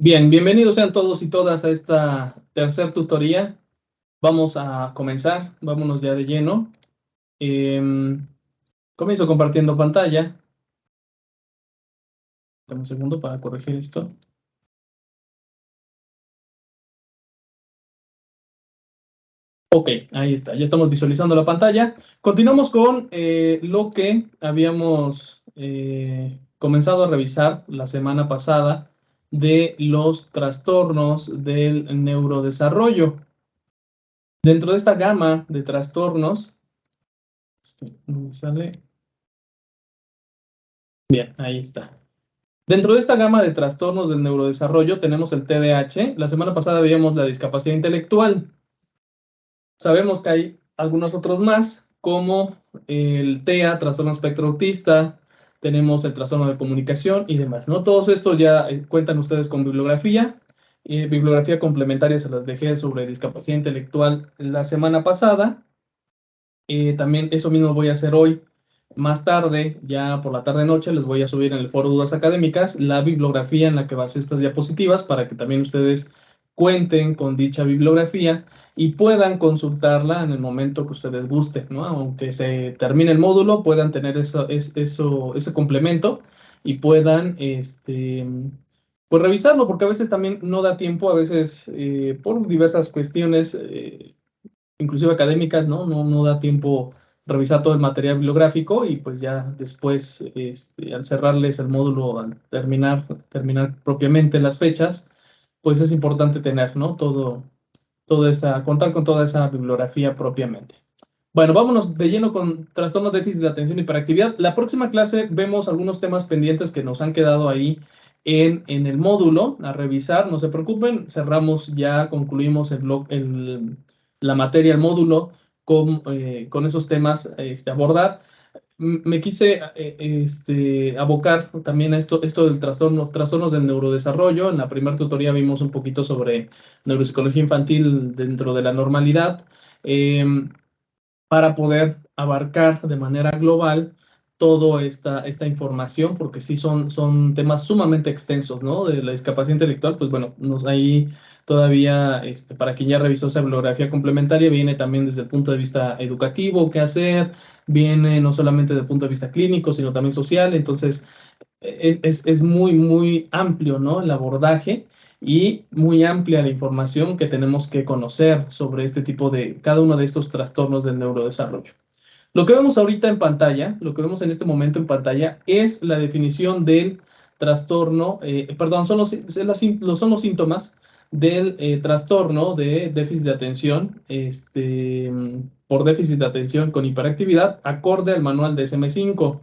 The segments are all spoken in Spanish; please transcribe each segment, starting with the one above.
Bien, bienvenidos sean todos y todas a esta tercer tutoría. Vamos a comenzar, vámonos ya de lleno. Comienzo compartiendo pantalla. Dame un segundo para corregir esto. Ok, ahí está, ya estamos visualizando la pantalla. Continuamos con lo que habíamos comenzado a revisar la semana pasada de los trastornos del neurodesarrollo. Dentro de esta gama de trastornos, no me sale. Bien, ahí está. Dentro de esta gama de trastornos del neurodesarrollo tenemos el TDAH. La semana pasada veíamos la discapacidad intelectual. Sabemos que hay algunos otros más, como el TEA, trastorno espectro autista, tenemos el trastorno de comunicación y demás, ¿no? Todos estos ya cuentan ustedes con bibliografía. Bibliografía complementaria se las dejé sobre discapacidad intelectual la semana pasada. También eso mismo voy a hacer hoy. Más tarde, ya por la tarde-noche, les voy a subir en el foro Dudas Académicas la bibliografía en la que basé estas diapositivas para que también ustedes cuenten con dicha bibliografía y puedan consultarla en el momento que ustedes gusten, ¿no? Aunque se termine el módulo, puedan tener ese complemento y puedan pues revisarlo, porque a veces también no da tiempo, a veces por diversas cuestiones inclusive académicas, ¿no? No da tiempo revisar todo el material bibliográfico y pues ya después, al cerrarles el módulo, al terminar propiamente las fechas, pues es importante tener, ¿no? Contar con toda esa bibliografía propiamente. Bueno, vámonos de lleno con trastornos de déficit de atención y hiperactividad. La próxima clase vemos algunos temas pendientes que nos han quedado ahí en el módulo a revisar. No se preocupen, concluimos la materia, el módulo con esos temas a abordar. Me quise abocar también a esto del trastornos del neurodesarrollo. En la primera tutoría vimos un poquito sobre neuropsicología infantil dentro de la normalidad. Para poder abarcar de manera global toda esta información, porque sí son temas sumamente extensos, ¿no? De la discapacidad intelectual, pues bueno, ahí todavía, para quien ya revisó esa bibliografía complementaria, viene también desde el punto de vista educativo, qué hacer, viene no solamente desde el punto de vista clínico, sino también social, entonces es muy, muy amplio, ¿no? El abordaje y muy amplia la información que tenemos que conocer sobre cada uno de estos trastornos del neurodesarrollo. Lo que vemos ahorita en pantalla, lo que vemos en este momento en pantalla, es la definición del trastorno, perdón, son los síntomas del trastorno de déficit de atención, por déficit de atención con hiperactividad, acorde al manual de DSM-5.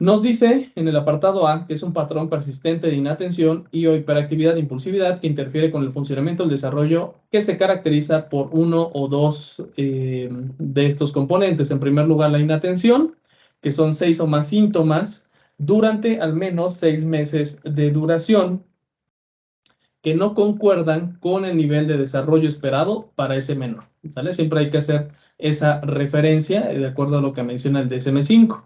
Nos dice en el apartado A que es un patrón persistente de inatención y o hiperactividad de impulsividad que interfiere con el funcionamiento del desarrollo, que se caracteriza por uno o dos de estos componentes. En primer lugar, la inatención, que son 6 o más síntomas durante al menos 6 meses de duración, que no concuerdan con el nivel de desarrollo esperado para ese menor, ¿sale? Siempre hay que hacer esa referencia de acuerdo a lo que menciona el DSM-5.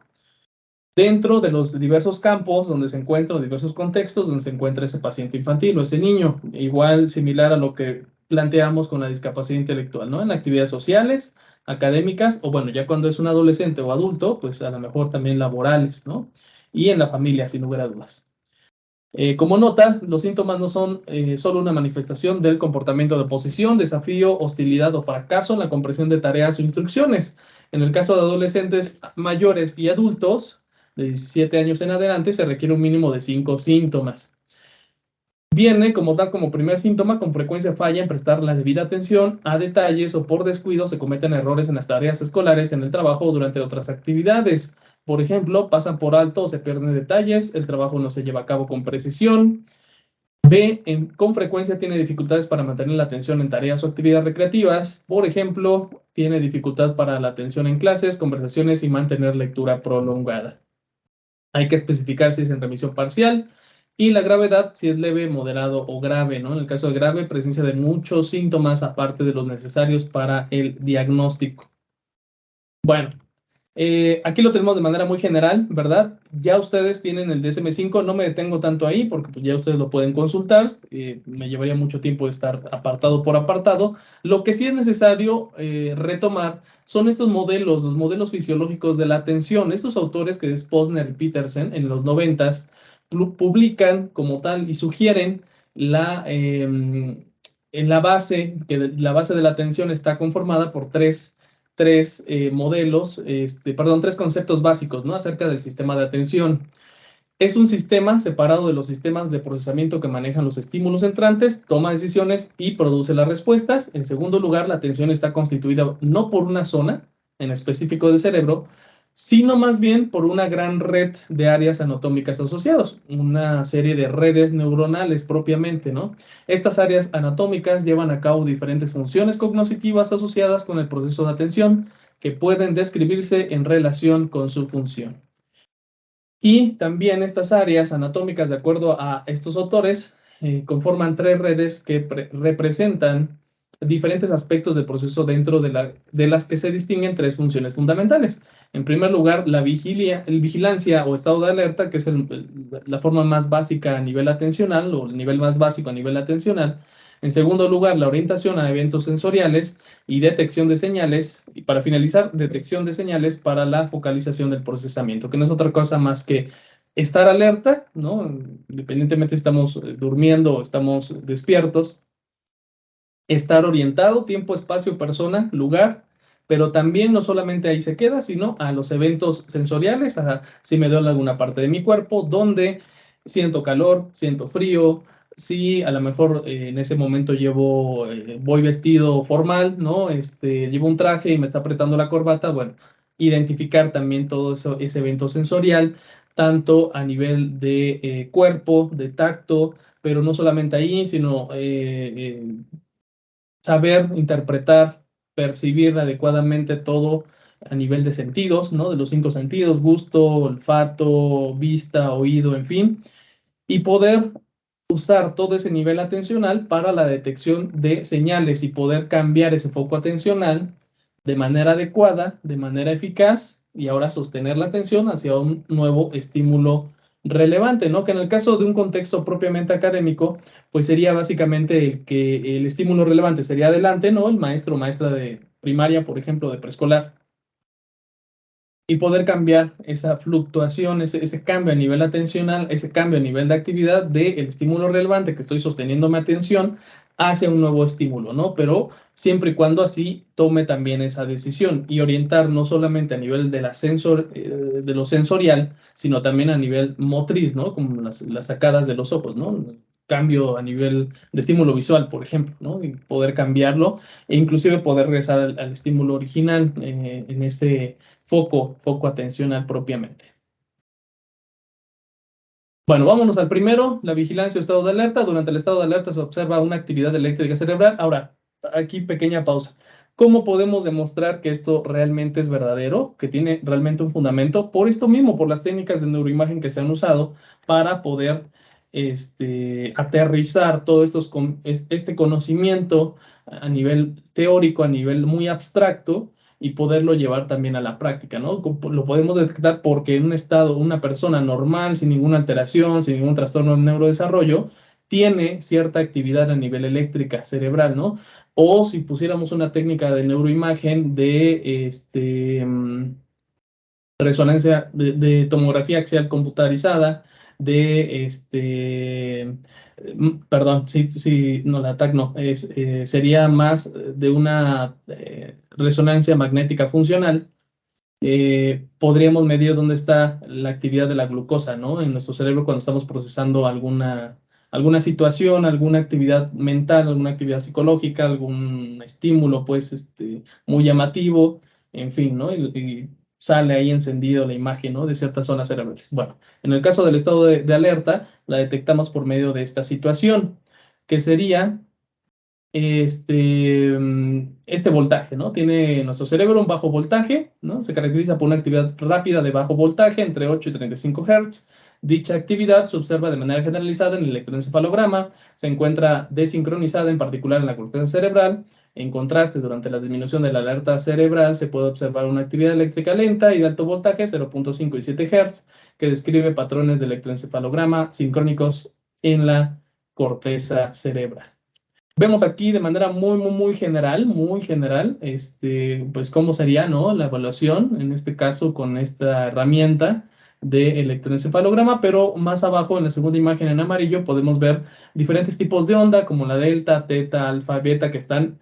Dentro de los diversos campos donde se encuentran, los diversos contextos donde se encuentra ese paciente infantil o ese niño, igual similar a lo que planteamos con la discapacidad intelectual, ¿no? En actividades sociales, académicas, o bueno, ya cuando es un adolescente o adulto, pues a lo mejor también laborales, ¿no? Y en la familia, sin lugar a dudas. Como nota, los síntomas no son solo una manifestación del comportamiento de oposición, desafío, hostilidad o fracaso en la comprensión de tareas o instrucciones. En el caso de adolescentes mayores y adultos de 17 años en adelante, se requiere un mínimo de 5 síntomas. Viene como primer síntoma, con frecuencia falla en prestar la debida atención a detalles o por descuido se cometen errores en las tareas escolares, en el trabajo o durante otras actividades. Por ejemplo, pasan por alto o se pierden detalles, el trabajo no se lleva a cabo con precisión. B, con frecuencia tiene dificultades para mantener la atención en tareas o actividades recreativas. Por ejemplo, tiene dificultad para la atención en clases, conversaciones y mantener lectura prolongada. Hay que especificar si es en remisión parcial y la gravedad, si es leve, moderado o grave, ¿no? En el caso de grave, presencia de muchos síntomas aparte de los necesarios para el diagnóstico. Bueno, Aquí lo tenemos de manera muy general, ¿verdad? Ya ustedes tienen el DSM-5, no me detengo tanto ahí porque pues, ya ustedes lo pueden consultar, me llevaría mucho tiempo estar apartado por apartado. Lo que sí es necesario retomar son estos modelos, los modelos fisiológicos de la atención. Estos autores, que es Posner y Petersen, en los 90s, publican como tal y sugieren en la base, que la base de la atención está conformada por tres modelos, tres conceptos básicos, ¿no? Acerca del sistema de atención. Es un sistema separado de los sistemas de procesamiento que manejan los estímulos entrantes, toma decisiones y produce las respuestas. En segundo lugar, la atención está constituida no por una zona en específico del cerebro, sino más bien por una gran red de áreas anatómicas asociadas, una serie de redes neuronales propiamente, ¿no? Estas áreas anatómicas llevan a cabo diferentes funciones cognitivas asociadas con el proceso de atención que pueden describirse en relación con su función. Y también estas áreas anatómicas, de acuerdo a estos autores, conforman tres redes que representan diferentes aspectos del proceso dentro de las que se distinguen tres funciones fundamentales. En primer lugar, la vigilancia o estado de alerta, que es la forma más básica a nivel atencional o el nivel más básico a nivel atencional. En segundo lugar, la orientación a eventos sensoriales y detección de señales, y para finalizar, detección de señales para la focalización del procesamiento, que no es otra cosa más que estar alerta, ¿no? Independientemente si estamos durmiendo o estamos despiertos, estar orientado, tiempo, espacio, persona, lugar, pero también no solamente ahí se queda, sino a los eventos sensoriales, a si me duele alguna parte de mi cuerpo, donde siento calor, siento frío, si a lo mejor en ese momento voy vestido formal, ¿no? Llevo un traje y me está apretando la corbata, bueno, identificar también todo eso, ese evento sensorial, tanto a nivel de cuerpo, de tacto, pero no solamente ahí, sino saber interpretar, percibir adecuadamente todo a nivel de sentidos, ¿no? De los cinco sentidos, gusto, olfato, vista, oído, en fin, y poder usar todo ese nivel atencional para la detección de señales y poder cambiar ese foco atencional de manera adecuada, de manera eficaz, y ahora sostener la atención hacia un nuevo estímulo relevante, ¿no? Que en el caso de un contexto propiamente académico, pues sería básicamente el estímulo relevante sería adelante, ¿no? El maestro o maestra de primaria, por ejemplo, de preescolar, y poder cambiar esa fluctuación, ese cambio a nivel atencional, ese cambio a nivel de actividad del estímulo relevante que estoy sosteniendo mi atención hacia un nuevo estímulo, ¿no? Pero siempre y cuando así tome también esa decisión y orientar no solamente a nivel de de lo sensorial, sino también a nivel motriz, ¿no? Como las sacadas de los ojos, ¿no? Cambio a nivel de estímulo visual, por ejemplo, ¿no? Y poder cambiarlo e inclusive poder regresar al estímulo original en ese foco atencional propiamente. Bueno, vámonos al primero, la vigilancia o estado de alerta. Durante el estado de alerta se observa una actividad eléctrica cerebral. Ahora, aquí pequeña pausa. ¿Cómo podemos demostrar que esto realmente es verdadero, que tiene realmente un fundamento? Por esto mismo, por las técnicas de neuroimagen que se han usado para poder aterrizar todo este conocimiento a nivel teórico, a nivel muy abstracto, y poderlo llevar también a la práctica, ¿no? Lo podemos detectar porque en un estado, una persona normal, sin ninguna alteración, sin ningún trastorno de neurodesarrollo, tiene cierta actividad a nivel eléctrica cerebral, ¿no? O si pusiéramos una técnica de neuroimagen resonancia, de tomografía axial computarizada, perdón, sí, no, la TAC no, sería más de una resonancia magnética funcional. Podríamos medir dónde está la actividad de la glucosa, ¿no? En nuestro cerebro cuando estamos procesando alguna situación, alguna actividad mental, alguna actividad psicológica, algún estímulo, pues, muy llamativo, en fin, ¿no? Y sale ahí encendido la imagen, ¿no? De ciertas zonas cerebrales. Bueno, en el caso del estado de alerta, la detectamos por medio de esta situación, que sería este voltaje, ¿no? Tiene nuestro cerebro un bajo voltaje, ¿no? Se caracteriza por una actividad rápida de bajo voltaje entre 8 y 35 Hz. Dicha actividad se observa de manera generalizada en el electroencefalograma, se encuentra desincronizada en particular en la corteza cerebral, En contraste, durante la disminución de la alerta cerebral se puede observar una actividad eléctrica lenta y de alto voltaje, 0.5 y 7 Hz, que describe patrones de electroencefalograma sincrónicos en la corteza cerebral. Vemos aquí de manera muy general, pues cómo sería, ¿no?, la evaluación, en este caso con esta herramienta de electroencefalograma, pero más abajo en la segunda imagen en amarillo podemos ver diferentes tipos de onda, como la delta, teta, alfa, beta, que están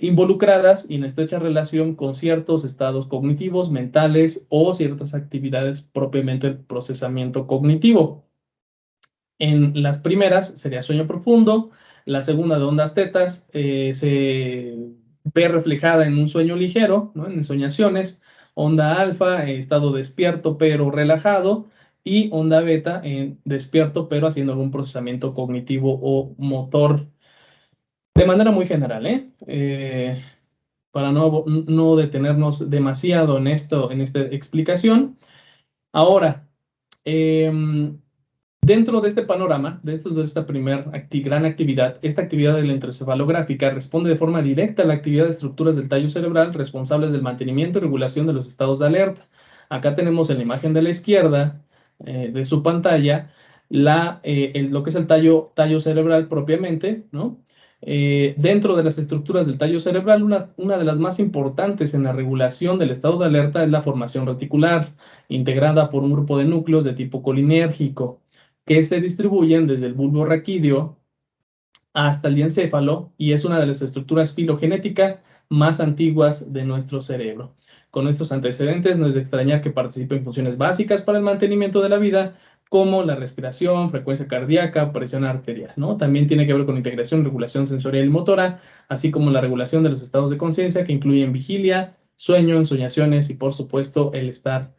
involucradas y en estrecha relación con ciertos estados cognitivos, mentales o ciertas actividades propiamente del procesamiento cognitivo. En las primeras sería sueño profundo, la segunda de ondas tetas se ve reflejada en un sueño ligero, ¿no?, en ensoñaciones, onda alfa, estado despierto pero relajado, y onda beta, despierto pero haciendo algún procesamiento cognitivo o motor. De manera muy general, para no detenernos demasiado en esto, en esta explicación. Ahora, dentro de este panorama, dentro de esta primera gran actividad, esta actividad de la electroencefalográfica responde de forma directa a la actividad de estructuras del tallo cerebral responsables del mantenimiento y regulación de los estados de alerta. Acá tenemos en la imagen de la izquierda de su pantalla lo que es el tallo cerebral propiamente, ¿no? Dentro de las estructuras del tallo cerebral, una de las más importantes en la regulación del estado de alerta es la formación reticular, integrada por un grupo de núcleos de tipo colinérgico, que se distribuyen desde el bulbo raquídeo hasta el diencéfalo y es una de las estructuras filogenéticas más antiguas de nuestro cerebro. Con estos antecedentes no es de extrañar que participe en funciones básicas para el mantenimiento de la vida, como la respiración, frecuencia cardíaca, presión arterial, ¿no? También tiene que ver con integración, regulación sensorial y motora, así como la regulación de los estados de conciencia que incluyen vigilia, sueño, ensoñaciones y, por supuesto, el estar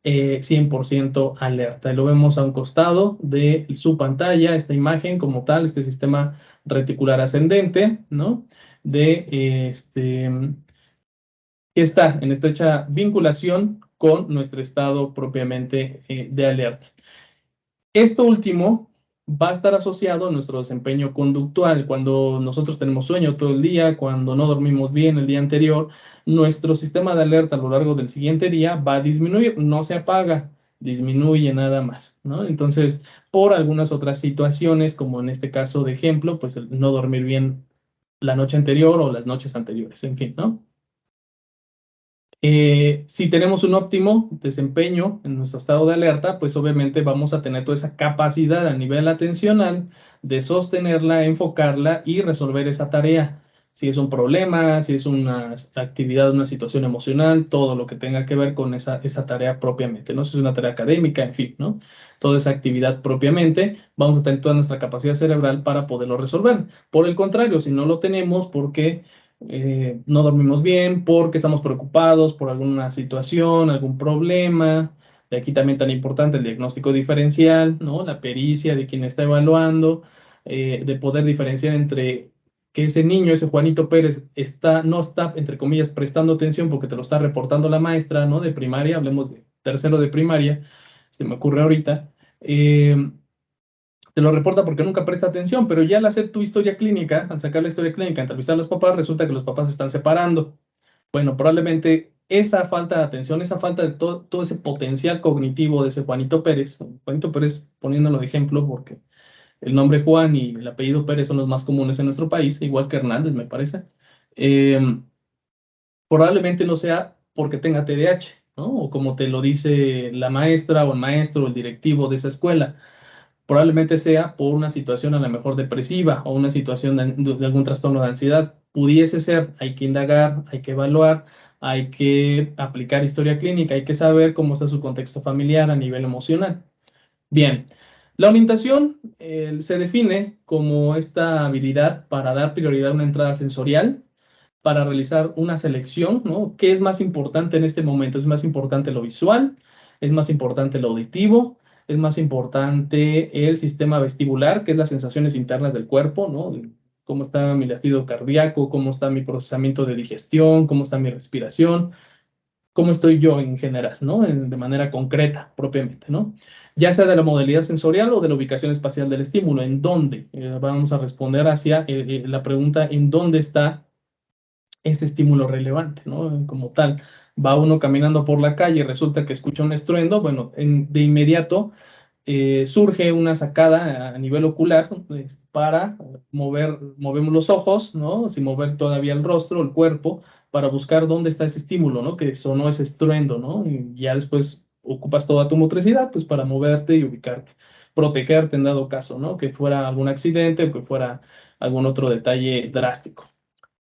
100% alerta. Y lo vemos a un costado de su pantalla, esta imagen como tal, este sistema reticular ascendente, ¿no?, que está en estrecha vinculación con nuestro estado propiamente de alerta. Esto último va a estar asociado a nuestro desempeño conductual. Cuando nosotros tenemos sueño todo el día, cuando no dormimos bien el día anterior, nuestro sistema de alerta a lo largo del siguiente día va a disminuir, no se apaga, disminuye nada más, ¿no? Entonces, por algunas otras situaciones, como en este caso de ejemplo, pues el no dormir bien la noche anterior o las noches anteriores, en fin, ¿no? Si tenemos un óptimo desempeño en nuestro estado de alerta, pues obviamente vamos a tener toda esa capacidad a nivel atencional de sostenerla, enfocarla y resolver esa tarea. Si es un problema, si es una actividad, una situación emocional, todo lo que tenga que ver con esa tarea propiamente, ¿no? Si es una tarea académica, en fin, ¿no? Toda esa actividad propiamente, vamos a tener toda nuestra capacidad cerebral para poderlo resolver. Por el contrario, si no lo tenemos, ¿por qué? No dormimos bien, porque estamos preocupados por alguna situación, algún problema. De aquí también tan importante el diagnóstico diferencial, ¿no? La pericia de quien está evaluando, de poder diferenciar entre que ese niño, ese Juanito Pérez, no está, entre comillas, prestando atención porque te lo está reportando la maestra, ¿no?, de primaria, hablemos de tercero de primaria, se me ocurre ahorita. Te lo reporta porque nunca presta atención, pero ya al hacer tu historia clínica, al sacar la historia clínica, entrevistar a los papás, resulta que los papás se están separando. Bueno, probablemente esa falta de atención, esa falta de todo ese potencial cognitivo de ese Juanito Pérez poniéndolo de ejemplo porque el nombre Juan y el apellido Pérez son los más comunes en nuestro país, igual que Hernández, me parece, probablemente no sea porque tenga TDAH, ¿no? O como te lo dice la maestra o el maestro o el directivo de esa escuela. Probablemente sea por una situación a lo mejor depresiva o una situación de algún trastorno de ansiedad. Pudiese ser, hay que indagar, hay que evaluar, hay que aplicar historia clínica, hay que saber cómo está su contexto familiar a nivel emocional. Bien, la orientación se define como esta habilidad para dar prioridad a una entrada sensorial, para realizar una selección, ¿no? ¿Qué es más importante en este momento? ¿Es más importante lo visual? ¿Es más importante lo auditivo? ¿Es más importante el sistema vestibular, que es las sensaciones internas del cuerpo, ¿no? ¿Cómo está mi latido cardíaco? ¿Cómo está mi procesamiento de digestión? ¿Cómo está mi respiración? ¿Cómo estoy yo en general, ¿no? De manera concreta, propiamente, ¿no? Ya sea de la modalidad sensorial o de la ubicación espacial del estímulo, ¿en dónde? Vamos a responder hacia la pregunta, ¿en dónde está ese estímulo relevante, ¿no? Como tal, va uno caminando por la calle, resulta que escucha un estruendo, bueno, de inmediato surge una sacada a nivel ocular para movemos los ojos, ¿no? Sin mover todavía el rostro, el cuerpo, para buscar dónde está ese estímulo, ¿no? Que sonó ese estruendo, ¿no? Y ya después ocupas toda tu motricidad, pues, para moverte y ubicarte, protegerte en dado caso, ¿no? Que fuera algún accidente o que fuera algún otro detalle drástico.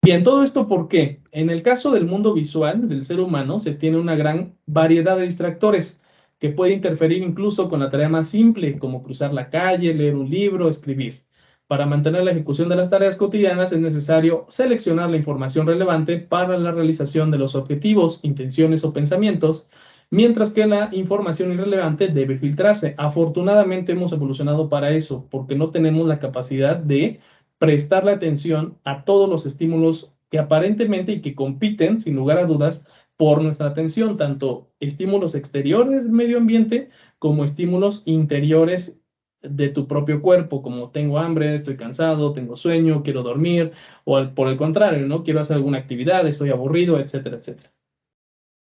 Bien, todo esto porque en el caso del mundo visual del ser humano se tiene una gran variedad de distractores que puede interferir incluso con la tarea más simple, como cruzar la calle, leer un libro, escribir. Para mantener la ejecución de las tareas cotidianas es necesario seleccionar la información relevante para la realización de los objetivos, intenciones o pensamientos, mientras que la información irrelevante debe filtrarse. Afortunadamente hemos evolucionado para eso, porque no tenemos la capacidad de prestarle atención a todos los estímulos que aparentemente y que compiten, sin lugar a dudas, por nuestra atención, tanto estímulos exteriores del medio ambiente como estímulos interiores de tu propio cuerpo, como tengo hambre, estoy cansado, tengo sueño, quiero dormir, o por el contrario, ¿no? Quiero hacer alguna actividad, estoy aburrido, etcétera, etcétera.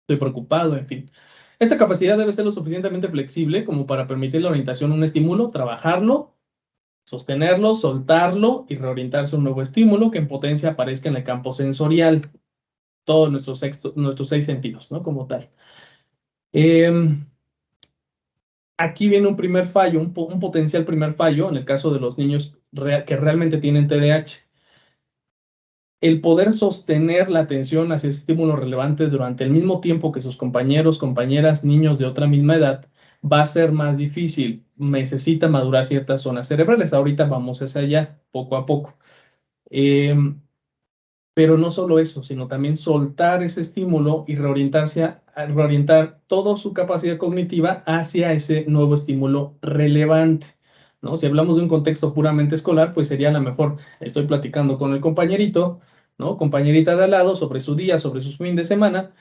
Estoy preocupado, en fin. Esta capacidad debe ser lo suficientemente flexible como para permitir la orientación a un estímulo, trabajarlo, sostenerlo, soltarlo y reorientarse a un nuevo estímulo que en potencia aparezca en el campo sensorial, todos nuestros 6 sentidos, ¿no? Como tal. Aquí viene un primer fallo, un potencial primer fallo en el caso de los niños que realmente tienen TDAH. El poder sostener la atención hacia ese estímulo relevante durante el mismo tiempo que sus compañeros, compañeras, niños de otra misma edad, va a ser más difícil. Necesita madurar ciertas zonas cerebrales. Ahorita vamos hacia allá, poco a poco. Pero no solo eso, sino también soltar ese estímulo y reorientar toda su capacidad cognitiva hacia ese nuevo estímulo relevante, ¿no? Si hablamos de un contexto puramente escolar, pues sería a lo mejor, estoy platicando con el compañerito, ¿no? Compañerita de al lado sobre su día, sobre su fin de semana,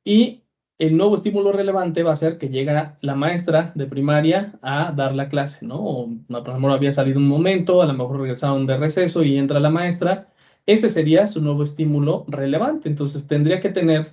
y el nuevo estímulo relevante va a ser que llega la maestra de primaria a dar la clase, ¿no? O a lo mejor había salido un momento, a lo mejor regresaron de receso y entra la maestra. Ese sería su nuevo estímulo relevante. Entonces tendría que tener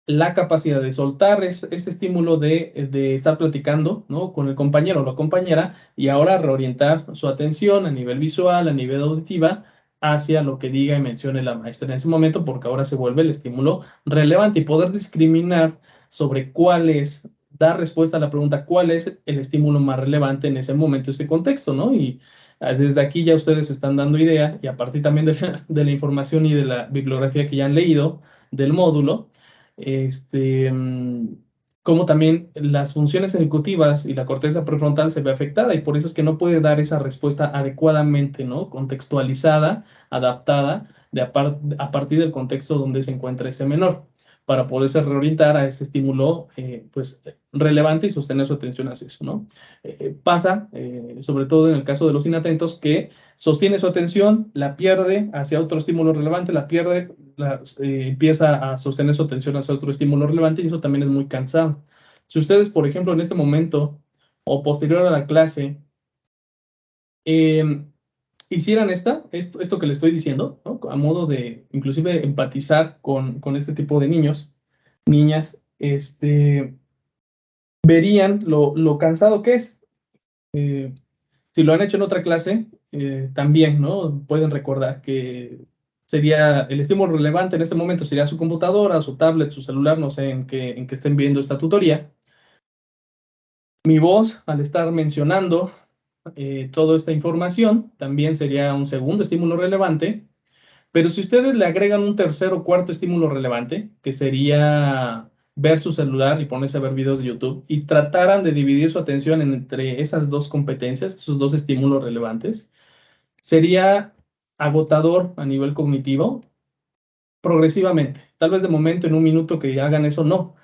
la capacidad de soltar ese estímulo de estar platicando, ¿no? Con el compañero o la compañera y ahora reorientar su atención a nivel visual, a nivel auditiva, hacia lo que diga y mencione la maestra en ese momento, porque ahora se vuelve el estímulo relevante y poder discriminar sobre cuál es, dar respuesta a la pregunta, cuál es el estímulo más relevante en ese momento, ese contexto, ¿no? Y desde aquí ya ustedes están dando idea y a partir también de la información y de la bibliografía que ya han leído del módulo, este, como también las funciones ejecutivas y la corteza prefrontal se ve afectada y por eso es que no puede dar esa respuesta adecuadamente, ¿no? Contextualizada, adaptada a partir del contexto donde se encuentra ese menor, para poderse reorientar a ese estímulo pues, relevante y sostener su atención hacia eso, ¿no? Pasa, sobre todo en el caso de los inatentos, que sostiene su atención, la pierde hacia otro estímulo relevante, la pierde, empieza a sostener su atención hacia otro estímulo relevante y eso también es muy cansado. Si ustedes, por ejemplo, en este momento o posterior a la clase, hicieran esto que le estoy diciendo, ¿no? A modo de inclusive empatizar con este tipo de niños, niñas, verían lo cansado que es. Si lo han hecho en otra clase, también, ¿no? Pueden recordar que sería el estímulo relevante en este momento, sería su computadora, su tablet, su celular, no sé en qué estén viendo esta tutoría. Mi voz, al estar mencionando toda esta información, también sería un segundo estímulo relevante, pero si ustedes le agregan un tercer o cuarto estímulo relevante, que sería ver su celular y ponerse a ver videos de YouTube, y trataran de dividir su atención entre esas dos competencias, esos dos estímulos relevantes, sería agotador a nivel cognitivo progresivamente. Tal vez de momento en un minuto que hagan eso, no.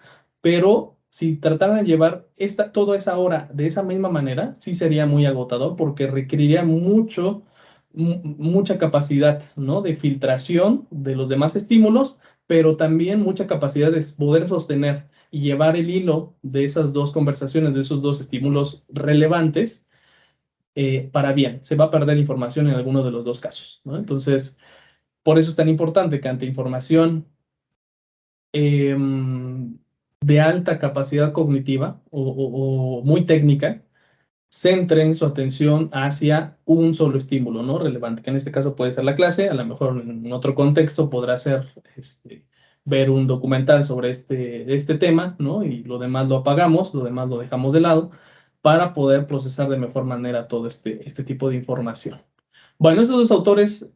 Pero si trataran de llevar toda esa hora de esa misma manera, sí sería muy agotador porque requeriría mucha capacidad, ¿no? De filtración de los demás estímulos, pero también mucha capacidad de poder sostener y llevar el hilo de esas dos conversaciones, de esos dos estímulos relevantes, para bien. Se va a perder información en alguno de los dos casos, ¿no? Entonces, Por eso es tan importante que ante información de alta capacidad cognitiva o muy técnica, centren su atención hacia un solo estímulo, ¿no? Relevante, que en este caso puede ser la clase, a lo mejor en otro contexto podrá ser ver un documental sobre este tema, ¿no? Y lo demás lo apagamos, lo demás lo dejamos de lado para poder procesar de mejor manera todo este tipo de información. Bueno, estos dos autores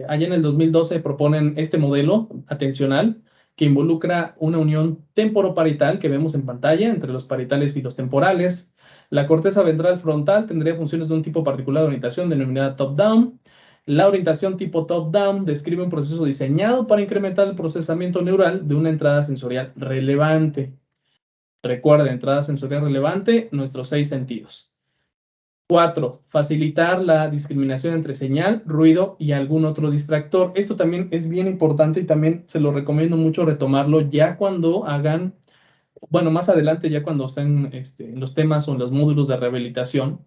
allá en el 2012 proponen este modelo atencional que involucra una unión temporoparital que vemos en pantalla entre los parietales y los temporales. La corteza ventral frontal tendría funciones de un tipo particular de orientación denominada top-down. La orientación tipo top-down describe un proceso diseñado para incrementar el procesamiento neural de una entrada sensorial relevante. Recuerda, entrada sensorial relevante, nuestros 6 sentidos. 4. Facilitar la discriminación entre señal, ruido y algún otro distractor. Esto también es bien importante y también se lo recomiendo mucho retomarlo ya cuando hagan, bueno, más adelante ya cuando estén en los temas o en los módulos de rehabilitación.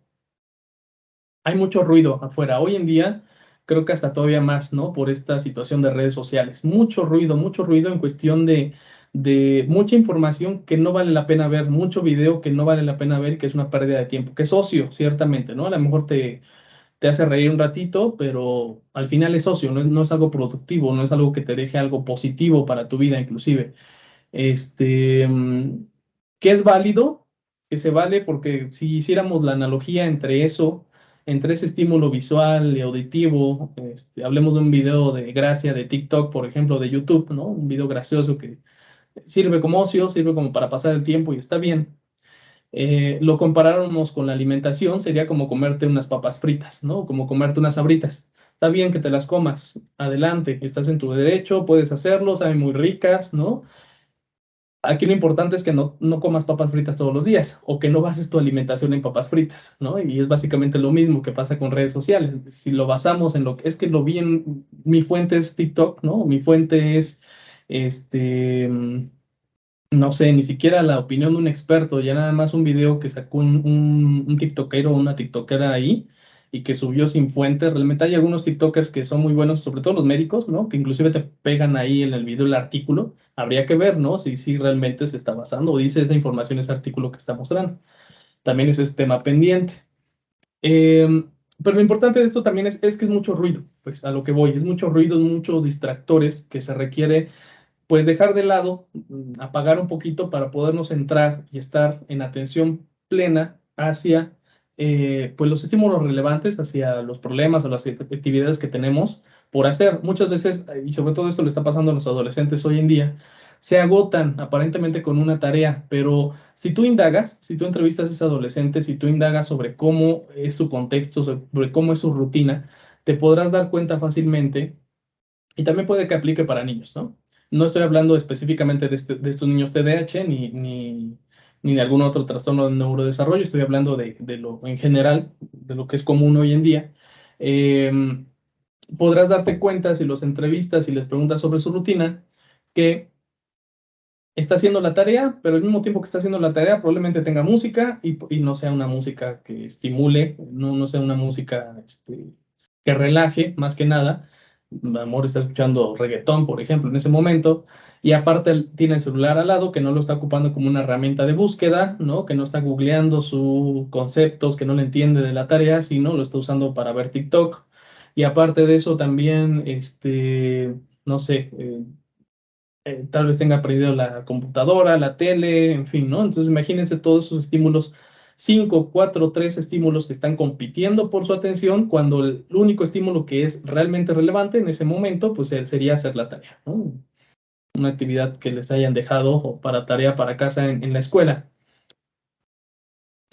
Hay mucho ruido afuera. Hoy en día creo que hasta todavía más, ¿no? Por esta situación de redes sociales. Mucho ruido en cuestión de mucha información que no vale la pena ver, mucho video que no vale la pena ver, que es una pérdida de tiempo, que es ocio, ciertamente, ¿no? A lo mejor te hace reír un ratito, pero al final es ocio, no es algo productivo, no es algo que te deje algo positivo para tu vida, inclusive. Este, mm, ¿Qué es válido? Que se vale porque si hiciéramos la analogía entre eso, entre ese estímulo visual y auditivo, hablemos de un video de gracia de TikTok, por ejemplo, de YouTube, ¿no? Un video gracioso que sirve como ocio, sirve como para pasar el tiempo y está bien. Lo comparáramos con la alimentación, sería como comerte unas papas fritas, ¿no? Como comerte unas sabritas. Está bien que te las comas, adelante, estás en tu derecho, puedes hacerlo, saben muy ricas, ¿no? Aquí lo importante es que no comas papas fritas todos los días o que no bases tu alimentación en papas fritas, ¿no? Y es básicamente lo mismo que pasa con redes sociales. Si lo basamos en lo que es que lo vi en mi fuente es TikTok, ¿no? Mi fuente es este no sé, ni siquiera la opinión de un experto, ya nada más un video que sacó un tiktokero o una tiktokera ahí y que subió sin fuente. Realmente hay algunos tiktokers que son muy buenos, sobre todo los médicos, ¿no? Que inclusive te pegan ahí en el video el artículo. Habría que ver, ¿no? Si realmente se está basando o dice esa información, ese artículo que está mostrando. También ese es tema pendiente. Pero lo importante de esto también es que es mucho ruido, pues a lo que voy, es mucho ruido, muchos distractores que se requiere pues dejar de lado, apagar un poquito para podernos centrar y estar en atención plena hacia pues los estímulos relevantes, hacia los problemas o las actividades que tenemos por hacer. Muchas veces, y sobre todo esto le está pasando a los adolescentes hoy en día, se agotan aparentemente con una tarea, pero si tú indagas, si tú entrevistas a ese adolescente, si tú indagas sobre cómo es su contexto, sobre cómo es su rutina, te podrás dar cuenta fácilmente y también puede que aplique para niños, ¿no? No estoy hablando específicamente de estos niños TDAH ni de algún otro trastorno de neurodesarrollo, estoy hablando de lo en general, de lo que es común hoy en día. Eh, Podrás darte cuenta si los entrevistas y les preguntas sobre su rutina, que está haciendo la tarea, pero al mismo tiempo que está haciendo la tarea probablemente tenga música y no sea una música que estimule, no sea una música que relaje más que nada. Amor está escuchando reggaetón, por ejemplo, en ese momento, y aparte tiene el celular al lado que no lo está ocupando como una herramienta de búsqueda, ¿no? Que no está googleando sus conceptos, que no le entiende de la tarea, sino lo está usando para ver TikTok. Y aparte de eso también, no sé, tal vez tenga aprendido la computadora, la tele, en fin, ¿no? Entonces imagínense todos esos estímulos, 5, 4, 3 estímulos que están compitiendo por su atención, cuando el único estímulo que es realmente relevante en ese momento, pues sería hacer la tarea, ¿no? Una actividad que les hayan dejado o para tarea para casa en la escuela.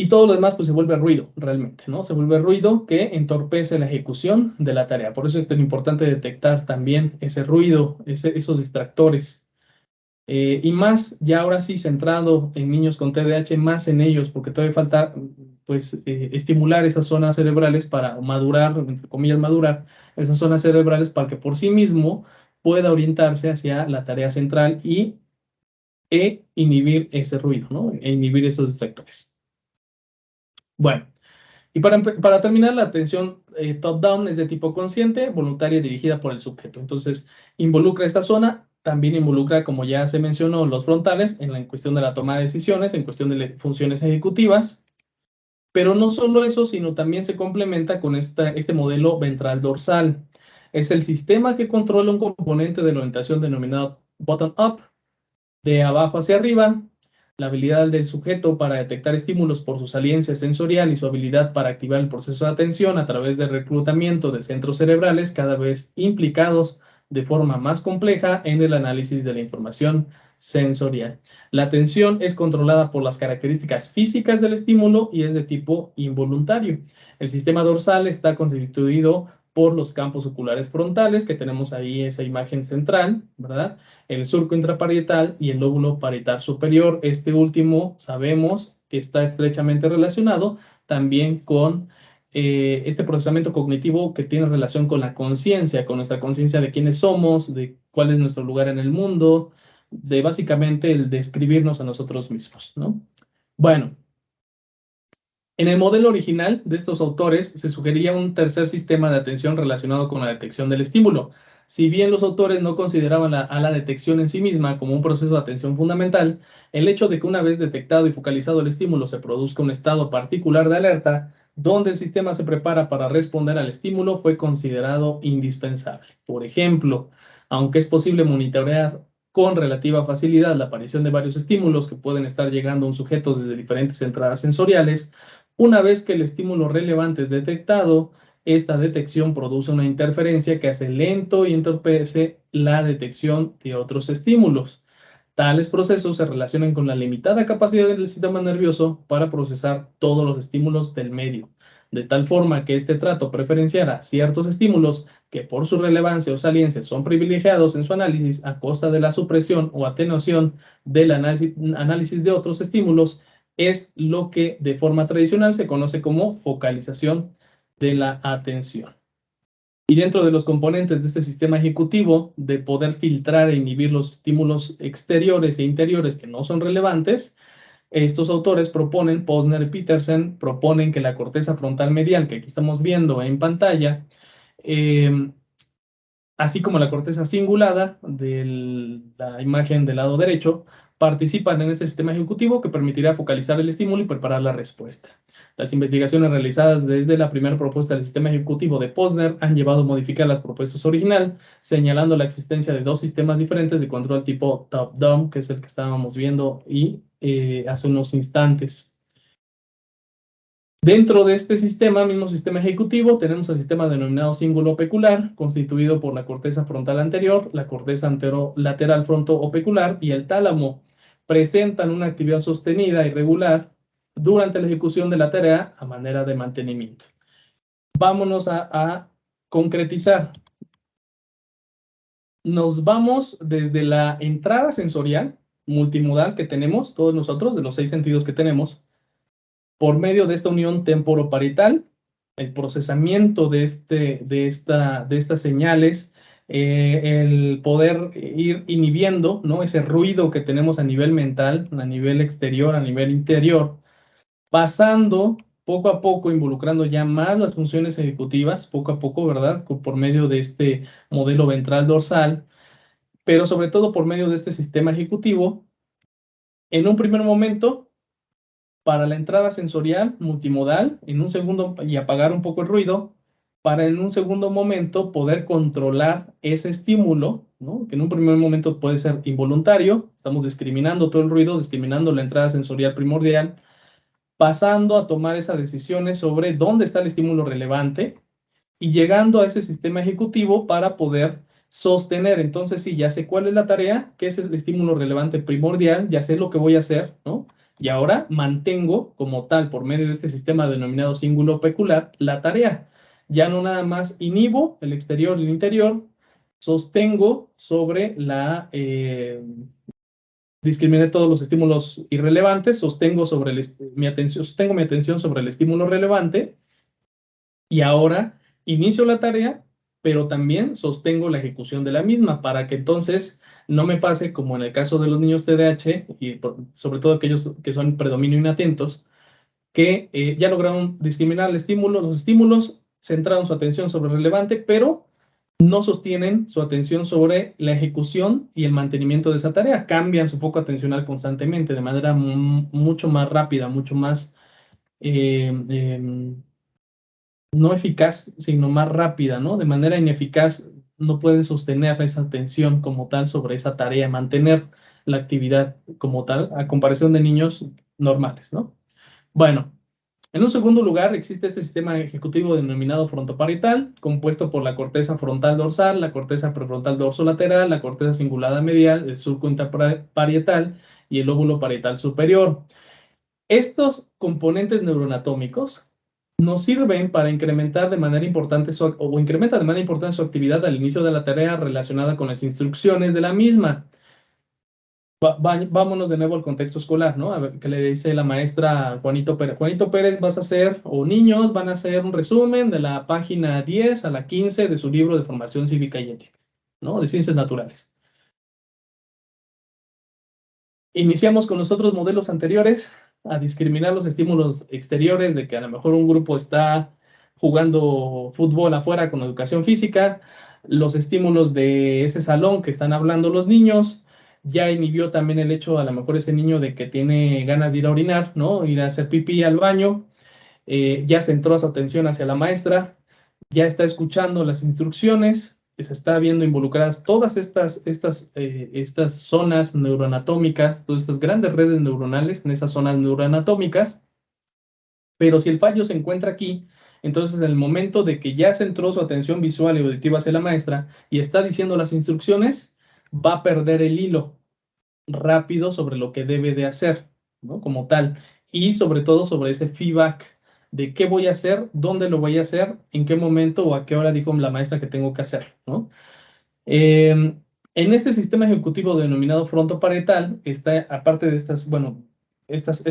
Y todo lo demás, pues se vuelve ruido, realmente, ¿no? Se vuelve ruido que entorpece la ejecución de la tarea. Por eso es tan importante detectar también ese ruido, esos distractores. Y más, ya ahora sí centrado en niños con TDAH, más en ellos, porque todavía falta, pues, estimular esas zonas cerebrales para madurar, entre comillas, madurar esas zonas cerebrales para que por sí mismo pueda orientarse hacia la tarea central e inhibir ese ruido, ¿no? E inhibir esos distractores. Bueno, Y para terminar, la atención top-down es de tipo consciente, voluntaria y dirigida por el sujeto. Entonces, involucra esta zona, también involucra, como ya se mencionó, los frontales en la cuestión de la toma de decisiones, en cuestión de funciones ejecutivas. Pero no solo eso, sino también se complementa con este modelo ventral dorsal. Es el sistema que controla un componente de la orientación denominado bottom-up, de abajo hacia arriba, la habilidad del sujeto para detectar estímulos por su saliencia sensorial y su habilidad para activar el proceso de atención a través del reclutamiento de centros cerebrales cada vez implicados de forma más compleja en el análisis de la información sensorial. La atención es controlada por las características físicas del estímulo y es de tipo involuntario. El sistema dorsal está constituido por los campos oculares frontales, que tenemos ahí esa imagen central, ¿verdad? El surco intraparietal y el lóbulo parietal superior. Este último sabemos que está estrechamente relacionado también con este procesamiento cognitivo que tiene relación con la conciencia, con nuestra conciencia de quiénes somos, de cuál es nuestro lugar en el mundo, de básicamente el describirnos a nosotros mismos, ¿no? Bueno, en el modelo original de estos autores se sugería un tercer sistema de atención relacionado con la detección del estímulo. Si bien los autores no consideraban a la detección en sí misma como un proceso de atención fundamental, el hecho de que una vez detectado y focalizado el estímulo se produzca un estado particular de alerta, donde el sistema se prepara para responder al estímulo, fue considerado indispensable. Por ejemplo, aunque es posible monitorear con relativa facilidad la aparición de varios estímulos que pueden estar llegando a un sujeto desde diferentes entradas sensoriales, una vez que el estímulo relevante es detectado, esta detección produce una interferencia que hace lento y entorpece la detección de otros estímulos. Tales procesos se relacionan con la limitada capacidad del sistema nervioso para procesar todos los estímulos del medio, de tal forma que este trato preferenciará ciertos estímulos que por su relevancia o saliencia son privilegiados en su análisis a costa de la supresión o atenuación del análisis de otros estímulos, es lo que de forma tradicional se conoce como focalización de la atención. Y dentro de los componentes de este sistema ejecutivo, de poder filtrar e inhibir los estímulos exteriores e interiores que no son relevantes, estos autores proponen, Posner y Petersen, proponen que la corteza frontal medial, que aquí estamos viendo en pantalla, así como la corteza cingulada de la imagen del lado derecho, participan en este sistema ejecutivo que permitirá focalizar el estímulo y preparar la respuesta. Las investigaciones realizadas desde la primera propuesta del sistema ejecutivo de Posner han llevado a modificar las propuestas original, señalando la existencia de dos sistemas diferentes de control tipo top-down, que es el que estábamos viendo y hace unos instantes. Dentro de este sistema, mismo sistema ejecutivo, tenemos el sistema denominado cíngulo opecular, constituido por la corteza frontal anterior, la corteza anterolateral fronto-opecular y el tálamo. Presentan una actividad sostenida y regular durante la ejecución de la tarea a manera de mantenimiento. Vámonos a concretizar. Nos vamos desde la entrada sensorial multimodal que tenemos, todos nosotros, de los 6 sentidos que tenemos, por medio de esta unión temporoparietal, el procesamiento de estas señales, el poder ir inhibiendo, ¿no?, ese ruido que tenemos a nivel mental, a nivel exterior, a nivel interior, pasando poco a poco, involucrando ya más las funciones ejecutivas, poco a poco, ¿verdad?, por medio de este modelo ventral dorsal, pero sobre todo por medio de este sistema ejecutivo. En un primer momento, para la entrada sensorial multimodal, en un segundo, y apagar un poco el ruido, para en un segundo momento poder controlar ese estímulo, ¿no?, que en un primer momento puede ser involuntario, estamos discriminando todo el ruido, discriminando la entrada sensorial primordial, pasando a tomar esas decisiones sobre dónde está el estímulo relevante y llegando a ese sistema ejecutivo para poder sostener. Entonces, sí, ya sé cuál es la tarea, qué es el estímulo relevante primordial, ya sé lo que voy a hacer, ¿no? Y ahora mantengo como tal, por medio de este sistema denominado cíngulo opecular, la tarea. Ya no nada más inhibo el exterior y el interior, sostengo sobre discriminé todos los estímulos irrelevantes, sostengo mi atención sobre el estímulo relevante y ahora inicio la tarea, pero también sostengo la ejecución de la misma para que entonces no me pase como en el caso de los niños TDAH y sobre todo aquellos que son predominio inatentos, que ya lograron discriminar los estímulos, centraron su atención sobre lo relevante, pero no sostienen su atención sobre la ejecución y el mantenimiento de esa tarea. Cambian su foco atencional constantemente, de manera mucho más rápida, mucho más, no eficaz, sino más rápida, ¿no? De manera ineficaz, no pueden sostener esa atención como tal sobre esa tarea, mantener la actividad como tal, a comparación de niños normales, ¿no? Bueno, en un segundo lugar, existe este sistema ejecutivo denominado frontoparietal, compuesto por la corteza frontal dorsal, la corteza prefrontal dorsolateral, la corteza cingulada medial, el surco interparietal y el lóbulo parietal superior. Estos componentes neuroanatómicos nos sirven para incrementar de manera importante incrementa de manera importante su actividad al inicio de la tarea relacionada con las instrucciones de la misma. Vámonos de nuevo al contexto escolar, ¿no? A ver qué le dice la maestra a Juanito Pérez. Juanito Pérez, vas a hacer, o niños van a hacer un resumen de la página 10 a la 15 de su libro de formación cívica y ética, ¿no? De ciencias naturales. Iniciamos con los otros modelos anteriores a discriminar los estímulos exteriores de que a lo mejor un grupo está jugando fútbol afuera con educación física, los estímulos de ese salón que están hablando los niños, ya inhibió también el hecho a lo mejor ese niño de que tiene ganas de ir a orinar, ¿no? Ir a hacer pipí al baño, ya centró su atención hacia la maestra, ya está escuchando las instrucciones, se está viendo involucradas todas estas zonas neuroanatómicas, todas estas grandes redes neuronales en esas zonas neuroanatómicas, pero si el fallo se encuentra aquí, entonces en el momento de que ya centró su atención visual y auditiva hacia la maestra y está diciendo las instrucciones, va a perder el hilo rápido sobre lo que debe de hacer, ¿no? Como tal, y sobre todo sobre ese feedback de qué voy a hacer, dónde lo voy a hacer, en qué momento o a qué hora dijo la maestra que tengo que hacer, ¿no? En este sistema ejecutivo denominado frontoparietal, está, aparte de estas, bueno, estas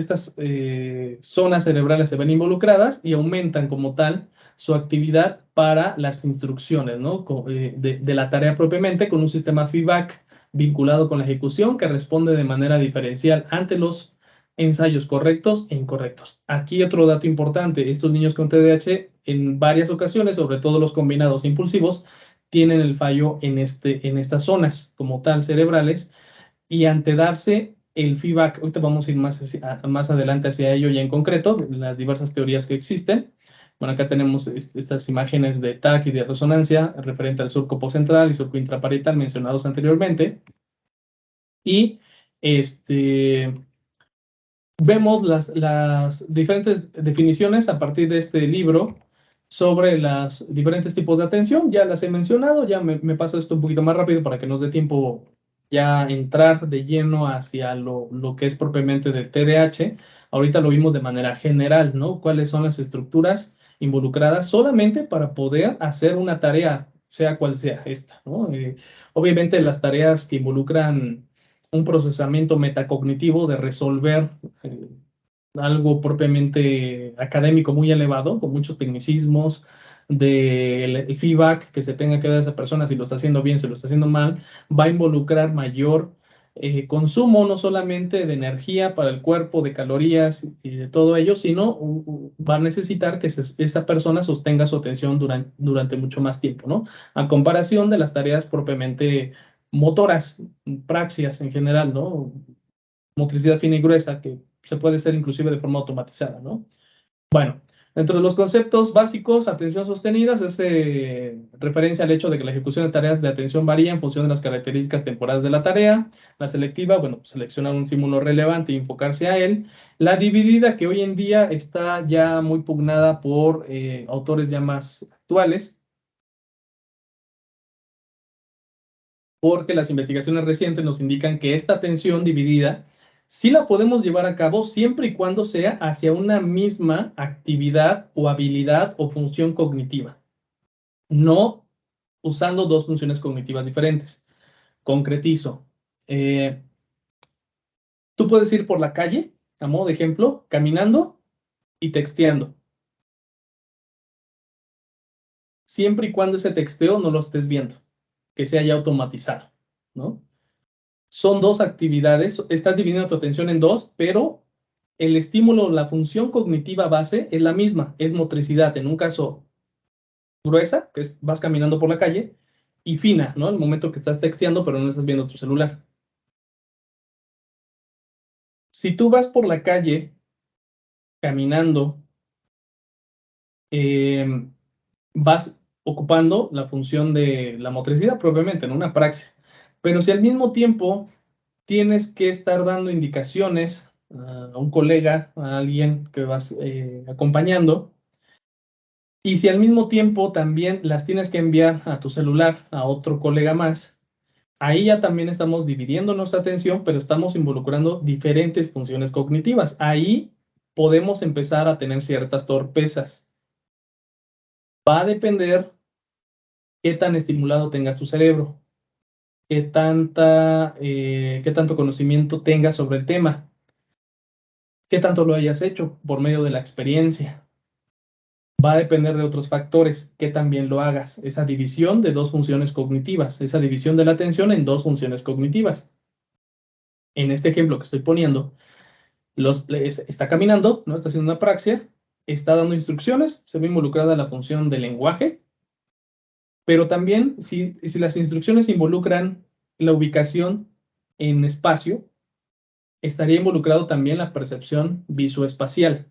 zonas cerebrales se ven involucradas y aumentan como tal su actividad para las instrucciones, ¿no? De la tarea propiamente, con un sistema feedback vinculado con la ejecución que responde de manera diferencial ante los ensayos correctos e incorrectos. Aquí otro dato importante, estos niños con TDAH en varias ocasiones, sobre todo los combinados impulsivos, tienen el fallo en estas zonas como tal cerebrales y ante darse el feedback, ahorita vamos a ir más adelante hacia ello ya en concreto, las diversas teorías que existen. Bueno, acá tenemos estas imágenes de TAC y de resonancia referente al surco postcentral y surco intraparietal mencionados anteriormente. Y vemos las diferentes definiciones a partir de este libro sobre los diferentes tipos de atención. Ya las he mencionado, ya me paso esto un poquito más rápido para que nos dé tiempo ya entrar de lleno hacia lo que es propiamente del TDAH. Ahorita lo vimos de manera general, ¿no? ¿Cuáles son las estructuras involucradas solamente para poder hacer una tarea, sea cual sea esta, ¿no? Obviamente las tareas que involucran un procesamiento metacognitivo de resolver algo propiamente académico muy elevado, con muchos tecnicismos, del feedback que se tenga que dar a esa persona, si lo está haciendo bien, si lo está haciendo mal, va a involucrar mayor consumo, no solamente de energía para el cuerpo, de calorías y de todo ello, sino va a necesitar que esa persona sostenga su atención durante mucho más tiempo, ¿no? A comparación de las tareas propiamente motoras, praxias en general, ¿no? Motricidad fina y gruesa, que se puede hacer inclusive de forma automatizada, ¿no? Bueno, dentro de los conceptos básicos, atención sostenida se hace referencia al hecho de que la ejecución de tareas de atención varía en función de las características temporales de la tarea. La selectiva, bueno, seleccionar un estímulo relevante y enfocarse a él. La dividida, que hoy en día está ya muy pugnada por autores ya más actuales, porque las investigaciones recientes nos indican que esta atención dividida sí la podemos llevar a cabo siempre y cuando sea hacia una misma actividad o habilidad o función cognitiva, no usando dos funciones cognitivas diferentes. Concretizo. Tú puedes ir por la calle, a modo de ejemplo, caminando y texteando, siempre y cuando ese texteo no lo estés viendo, que sea ya automatizado, ¿no? Son dos actividades, estás dividiendo tu atención en dos, pero el estímulo, la función cognitiva base es la misma, es motricidad, en un caso gruesa, que es vas caminando por la calle, y fina, ¿no? El momento que estás texteando, pero no estás viendo tu celular. Si tú vas por la calle caminando, vas ocupando la función de la motricidad, probablemente, en una praxia. Pero si al mismo tiempo tienes que estar dando indicaciones a un colega, a alguien que vas acompañando, y si al mismo tiempo también las tienes que enviar a tu celular, a otro colega más, ahí ya también estamos dividiendo nuestra atención, pero estamos involucrando diferentes funciones cognitivas. Ahí podemos empezar a tener ciertas torpezas. Va a depender qué tan estimulado tengas tu cerebro, qué tanto conocimiento tengas sobre el tema, qué tanto lo hayas hecho por medio de la experiencia. Va a depender de otros factores, que también lo hagas. Esa división de dos funciones cognitivas, esa división de la atención en dos funciones cognitivas. En este ejemplo que estoy poniendo, está caminando, ¿no? Está haciendo una praxia, está dando instrucciones, se ve involucrada la función del lenguaje, pero también si las instrucciones involucran la ubicación en espacio, estaría involucrado también la percepción visoespacial.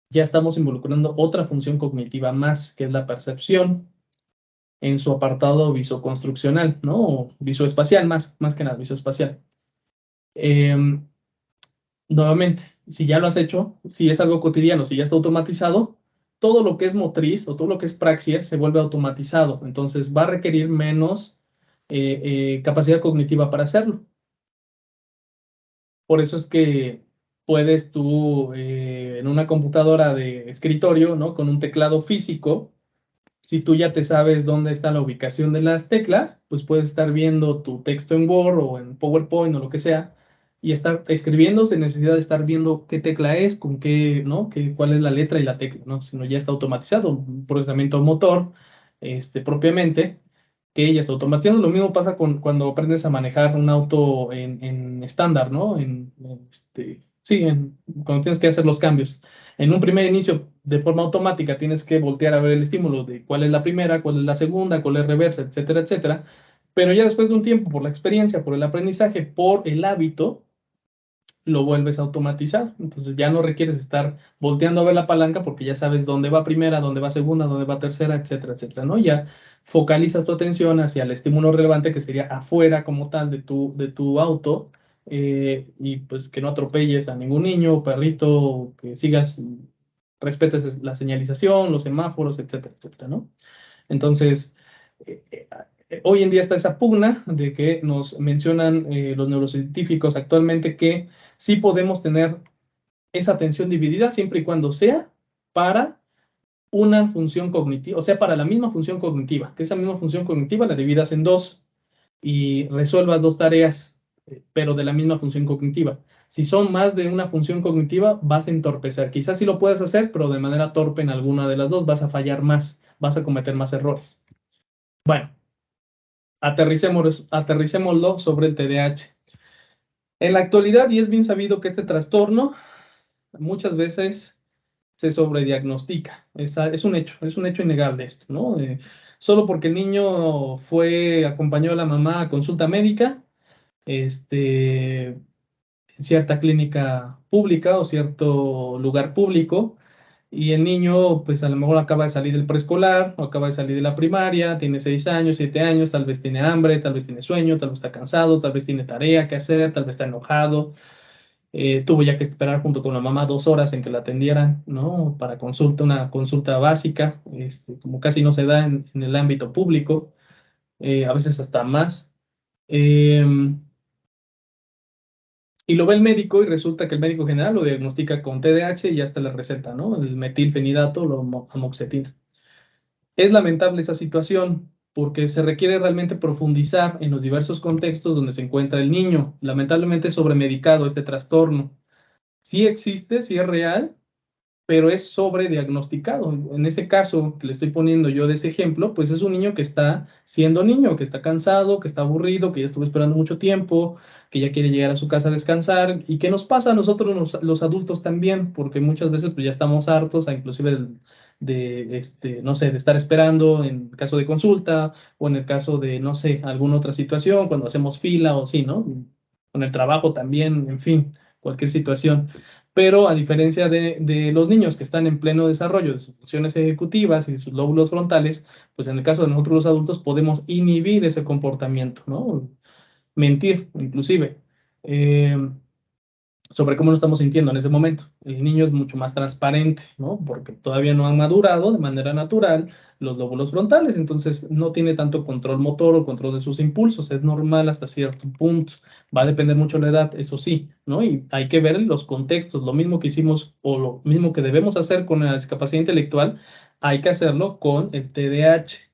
Ya estamos involucrando otra función cognitiva más, que es la percepción en su apartado visoconstruccional, ¿no? O visoespacial, más que nada, visoespacial. Nuevamente, si ya lo has hecho, si es algo cotidiano, si ya está automatizado, todo lo que es motriz o todo lo que es praxia se vuelve automatizado. Entonces va a requerir menos capacidad cognitiva para hacerlo. Por eso es que puedes tú en una computadora de escritorio, ¿no? Con un teclado físico, si tú ya te sabes dónde está la ubicación de las teclas, pues puedes estar viendo tu texto en Word o en PowerPoint o lo que sea, y estar escribiendo sin necesidad de estar viendo qué tecla es, con qué, ¿no? Cuál es la letra y la tecla, ¿no? Sino ya está automatizado, un procesamiento motor, propiamente, que ya está automatizado. Lo mismo pasa cuando aprendes a manejar un auto en estándar, ¿no? Sí, cuando tienes que hacer los cambios. En un primer inicio, de forma automática, tienes que voltear a ver el estímulo de cuál es la primera, cuál es la segunda, cuál es reversa, etcétera, etcétera. Pero ya después de un tiempo, por la experiencia, por el aprendizaje, por el hábito, lo vuelves a automatizar. Entonces ya no requieres estar volteando a ver la palanca porque ya sabes dónde va primera, dónde va segunda, dónde va tercera, etcétera, etcétera, ¿no? Ya focalizas tu atención hacia el estímulo relevante que sería afuera como tal de tu auto, y pues que no atropelles a ningún niño, perrito, que sigas, respetes la señalización, los semáforos, etcétera, etcétera, ¿no? Entonces, eh, eh, hoy en día está esa pugna de que nos mencionan los neurocientíficos actualmente que sí podemos tener esa atención dividida siempre y cuando sea para una función cognitiva, o sea, para la misma función cognitiva, que esa misma función cognitiva la dividas en dos y resuelvas dos tareas, pero de la misma función cognitiva. Si son más de una función cognitiva, vas a entorpecer. Quizás sí lo puedes hacer, pero de manera torpe en alguna de las dos, vas a fallar más, vas a cometer más errores. Bueno, aterricémoslo sobre el TDAH. En la actualidad, y es bien sabido que este trastorno muchas veces se sobrediagnostica. Es un hecho innegable esto, ¿no? Solo porque el niño acompañó a la mamá a consulta médica, en cierta clínica pública o cierto lugar público, y el niño, pues a lo mejor acaba de salir del preescolar o acaba de salir de la primaria, tiene 6 años, 7 años, tal vez tiene hambre, tal vez tiene sueño, tal vez está cansado, tal vez tiene tarea que hacer, tal vez está enojado, tuvo ya que esperar junto con la mamá 2 horas en que la atendieran, ¿no? Para una consulta básica, como casi no se da en el ámbito público, a veces hasta más. Y lo ve el médico y resulta que el médico general lo diagnostica con TDAH y hasta le receta, ¿no? El metilfenidato, amoxetina. Es lamentable esa situación porque se requiere realmente profundizar en los diversos contextos donde se encuentra el niño. Lamentablemente sobremedicado este trastorno. Sí existe, sí es real, pero es sobrediagnosticado. En ese caso que le estoy poniendo yo de ese ejemplo, pues es un niño que está siendo niño, que está cansado, que está aburrido, que ya estuvo esperando mucho tiempo, que ya quiere llegar a su casa a descansar. ¿Y qué nos pasa a nosotros los adultos también? Porque muchas veces pues ya estamos hartos, inclusive no sé, de estar esperando en caso de consulta o en el caso de, no sé, alguna otra situación, cuando hacemos fila o sí, ¿no? Con el trabajo también, en fin, cualquier situación. Pero a diferencia de los niños que están en pleno desarrollo de sus funciones ejecutivas y de sus lóbulos frontales, pues en el caso de nosotros los adultos podemos inhibir ese comportamiento, ¿no? Mentir, inclusive. Sobre cómo nos estamos sintiendo en ese momento. El niño es mucho más transparente, ¿no? Porque todavía no han madurado de manera natural los lóbulos frontales, entonces no tiene tanto control motor o control de sus impulsos, es normal hasta cierto punto. Va a depender mucho la edad, eso sí, ¿no? Y hay que ver los contextos, lo mismo que hicimos o lo mismo que debemos hacer con la discapacidad intelectual, hay que hacerlo con el TDAH,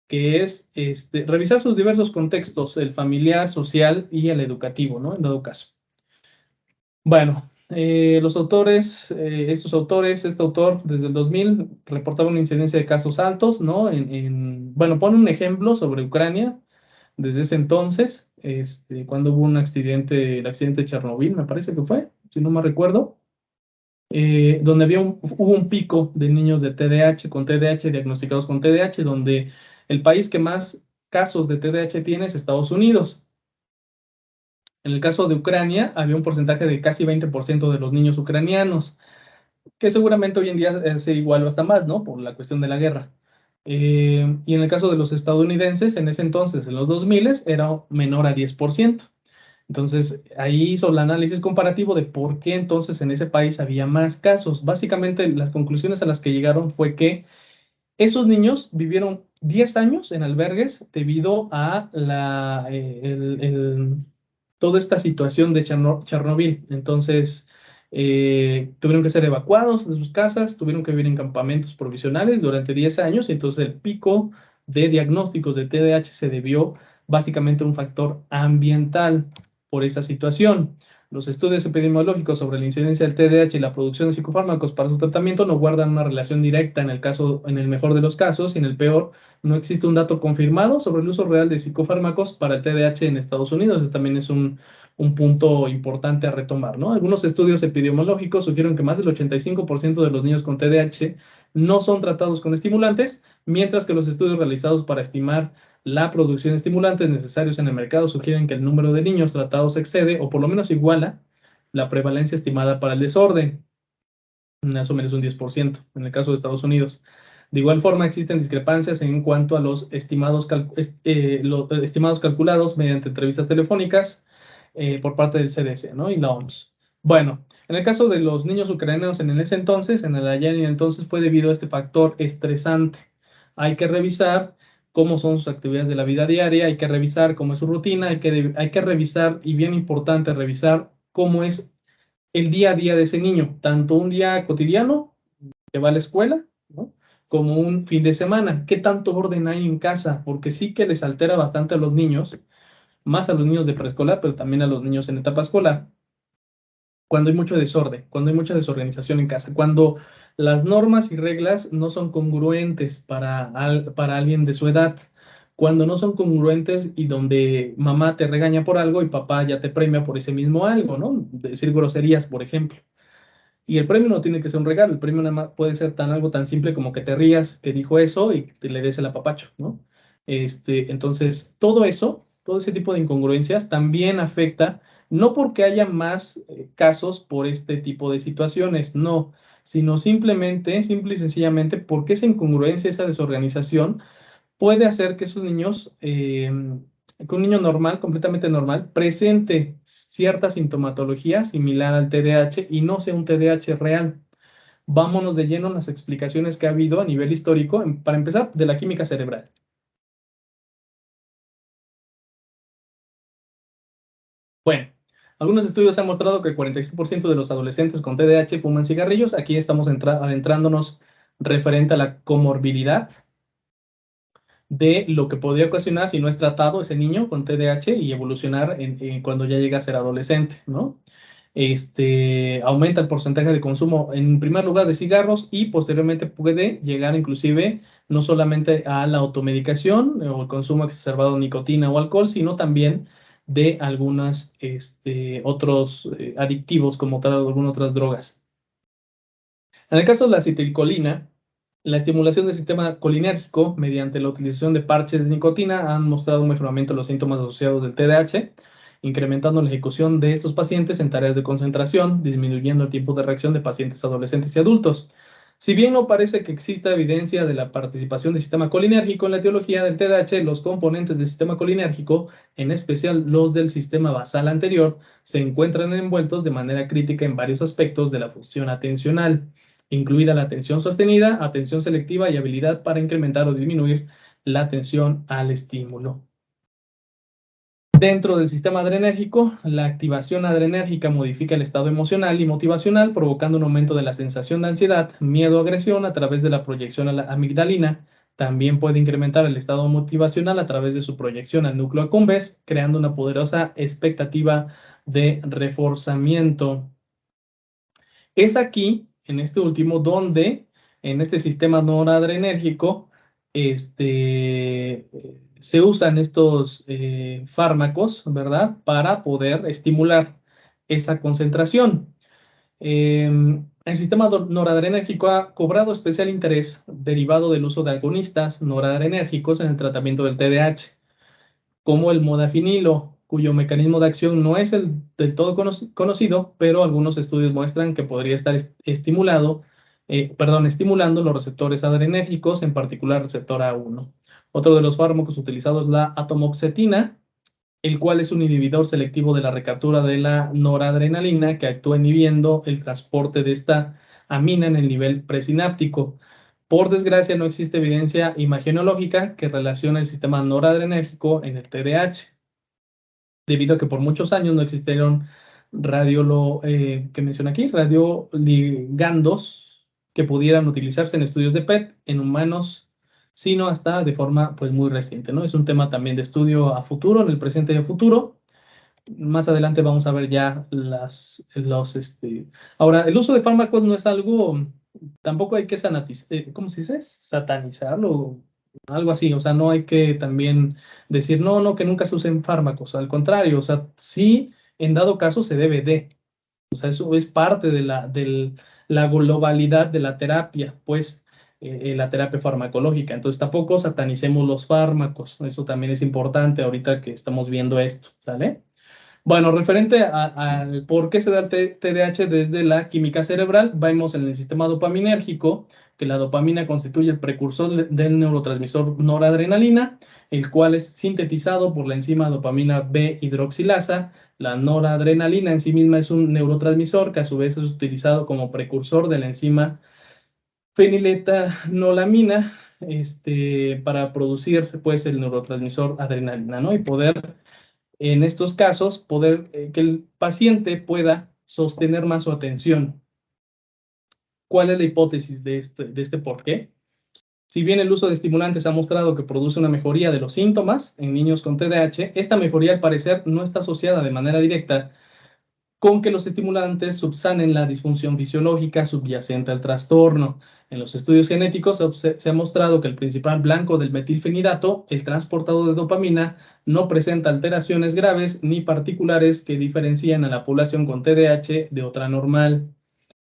que es revisar sus diversos contextos, el familiar, social y el educativo, ¿no? En dado caso. Bueno, los autores, este autor desde el 2000 reportaba una incidencia de casos altos, ¿no? Bueno, pone un ejemplo sobre Ucrania desde ese entonces, cuando hubo un accidente, el accidente de Chernobyl, me parece que fue, si no me recuerdo, donde hubo un pico de niños de TDAH, con TDAH, diagnosticados con TDAH, donde el país que más casos de TDAH tiene es Estados Unidos. En el caso de Ucrania, había un porcentaje de casi 20% de los niños ucranianos, que seguramente hoy en día es igual o hasta más, ¿no? Por la cuestión de la guerra. Y en el caso de los estadounidenses, en ese entonces, en los 2000, era menor a 10%. Entonces, ahí hizo el análisis comparativo de por qué entonces en ese país había más casos. Básicamente, las conclusiones a las que llegaron fue que esos niños vivieron 10 años en albergues debido a toda esta situación de Chernobyl. Entonces, tuvieron que ser evacuados de sus casas, tuvieron que vivir en campamentos provisionales durante 10 años, y entonces el pico de diagnósticos de TDAH se debió básicamente a un factor ambiental por esa situación. Los estudios epidemiológicos sobre la incidencia del TDAH y la producción de psicofármacos para su tratamiento no guardan una relación directa en el mejor de los casos, y en el peor no existe un dato confirmado sobre el uso real de psicofármacos para el TDAH en Estados Unidos. Eso también es un punto importante a retomar, ¿no? Algunos estudios epidemiológicos sugieren que más del 85% de los niños con TDAH no son tratados con estimulantes, mientras que los estudios realizados para estimar la producción de estimulantes necesarios en el mercado sugieren que el número de niños tratados excede o por lo menos iguala la prevalencia estimada para el desorden, más o menos un 10% en el caso de Estados Unidos. De igual forma, existen discrepancias en cuanto a los estimados calculados mediante entrevistas telefónicas por parte del CDC, ¿no? Y la OMS. Bueno, en el caso de los niños ucranianos en ese entonces, en el ayer y entonces, fue debido a este factor estresante. Hay que revisar cómo son sus actividades de la vida diaria, hay que revisar cómo es su rutina, hay que revisar, y bien importante, revisar cómo es el día a día de ese niño, tanto un día cotidiano que va a la escuela, ¿no? Como un fin de semana. ¿Qué tanto orden hay en casa? Porque sí que les altera bastante a los niños, más a los niños de preescolar, pero también a los niños en etapa escolar, cuando hay mucho desorden, cuando hay mucha desorganización en casa, cuando las normas y reglas no son congruentes para alguien de su edad, cuando no son congruentes y donde mamá te regaña por algo y papá ya te premia por ese mismo algo, ¿no? Decir groserías, por ejemplo. Y el premio no tiene que ser un regalo, el premio nada más puede ser algo tan simple como que te rías que dijo eso y te le des el apapacho, ¿no? Entonces, todo eso, todo ese tipo de incongruencias también afecta, no porque haya más casos por este tipo de situaciones, no, sino simplemente, simple y sencillamente, porque esa incongruencia, esa desorganización puede hacer que esos niños, que un niño normal, completamente normal, presente cierta sintomatología similar al TDAH y no sea un TDAH real. Vámonos de lleno en las explicaciones que ha habido a nivel histórico, para empezar, de la química cerebral. Bueno, algunos estudios han mostrado que el 46% de los adolescentes con TDAH fuman cigarrillos. Aquí estamos adentrándonos referente a la comorbilidad de lo que podría ocasionar si no es tratado ese niño con TDAH y evolucionar cuando ya llega a ser adolescente, ¿no? aumenta el porcentaje de consumo, en primer lugar, de cigarros y posteriormente puede llegar inclusive no solamente a la automedicación o el consumo exacerbado de nicotina o alcohol, sino también de algunos otros adictivos como tal, algunas otras drogas. En el caso de la acetilcolina, la estimulación del sistema colinérgico mediante la utilización de parches de nicotina han mostrado un mejoramiento de los síntomas asociados del TDAH, incrementando la ejecución de estos pacientes en tareas de concentración, disminuyendo el tiempo de reacción de pacientes adolescentes y adultos. Si bien no parece que exista evidencia de la participación del sistema colinérgico en la etiología del TDAH, los componentes del sistema colinérgico, en especial los del sistema basal anterior, se encuentran envueltos de manera crítica en varios aspectos de la función atencional, incluida la atención sostenida, atención selectiva y habilidad para incrementar o disminuir la atención al estímulo. Dentro del sistema adrenérgico, la activación adrenérgica modifica el estado emocional y motivacional, provocando un aumento de la sensación de ansiedad, miedo o agresión a través de la proyección a la amigdalina. También puede incrementar el estado motivacional a través de su proyección al núcleo accumbens, creando una poderosa expectativa de reforzamiento. Es aquí, en este último, donde en este sistema noradrenérgico se usan estos fármacos, ¿verdad? Para poder estimular esa concentración. El sistema noradrenérgico ha cobrado especial interés derivado del uso de agonistas noradrenérgicos en el tratamiento del TDAH, como el modafinilo, cuyo mecanismo de acción no es el del todo conocido, pero algunos estudios muestran que podría estar estimulando los receptores adrenérgicos, en particular el receptor A1. Otro de los fármacos utilizados es la atomoxetina, el cual es un inhibidor selectivo de la recaptura de la noradrenalina que actúa inhibiendo el transporte de esta amina en el nivel presináptico. Por desgracia, no existe evidencia imagenológica que relacione el sistema noradrenérgico en el TDAH, debido a que por muchos años no existieron que menciona aquí, radioligandos que pudieran utilizarse en estudios de PET en humanos, sino hasta de forma pues muy reciente, ¿no? Es un tema también de estudio a futuro, en el presente y a futuro. Más adelante vamos a ver ya Ahora, el uso de fármacos no es algo, tampoco hay que ¿cómo se dice? Satanizarlo, algo así, o sea, no hay que también decir, no, no, que nunca se usen fármacos, al contrario, o sea, sí, en dado caso se debe de, o sea, eso es parte de la globalidad de la terapia, pues, la terapia farmacológica, entonces tampoco satanicemos los fármacos, eso también es importante ahorita que estamos viendo esto, ¿sale? Bueno, referente al por qué se da el TDAH desde la química cerebral, vemos en el sistema dopaminérgico que la dopamina constituye el precursor del neurotransmisor noradrenalina, el cual es sintetizado por la enzima dopamina B hidroxilasa. La noradrenalina en sí misma es un neurotransmisor que a su vez es utilizado como precursor de la enzima feniletanolamina, para producir pues el neurotransmisor adrenalina, ¿no? Y poder en estos casos, que el paciente pueda sostener más su atención. ¿Cuál es la hipótesis de este por qué? Si bien el uso de estimulantes ha mostrado que produce una mejoría de los síntomas en niños con TDAH, esta mejoría al parecer no está asociada de manera directa con que los estimulantes subsanen la disfunción fisiológica subyacente al trastorno. En los estudios genéticos se ha mostrado que el principal blanco del metilfenidato, el transportador de dopamina, no presenta alteraciones graves ni particulares que diferencien a la población con TDAH de otra normal.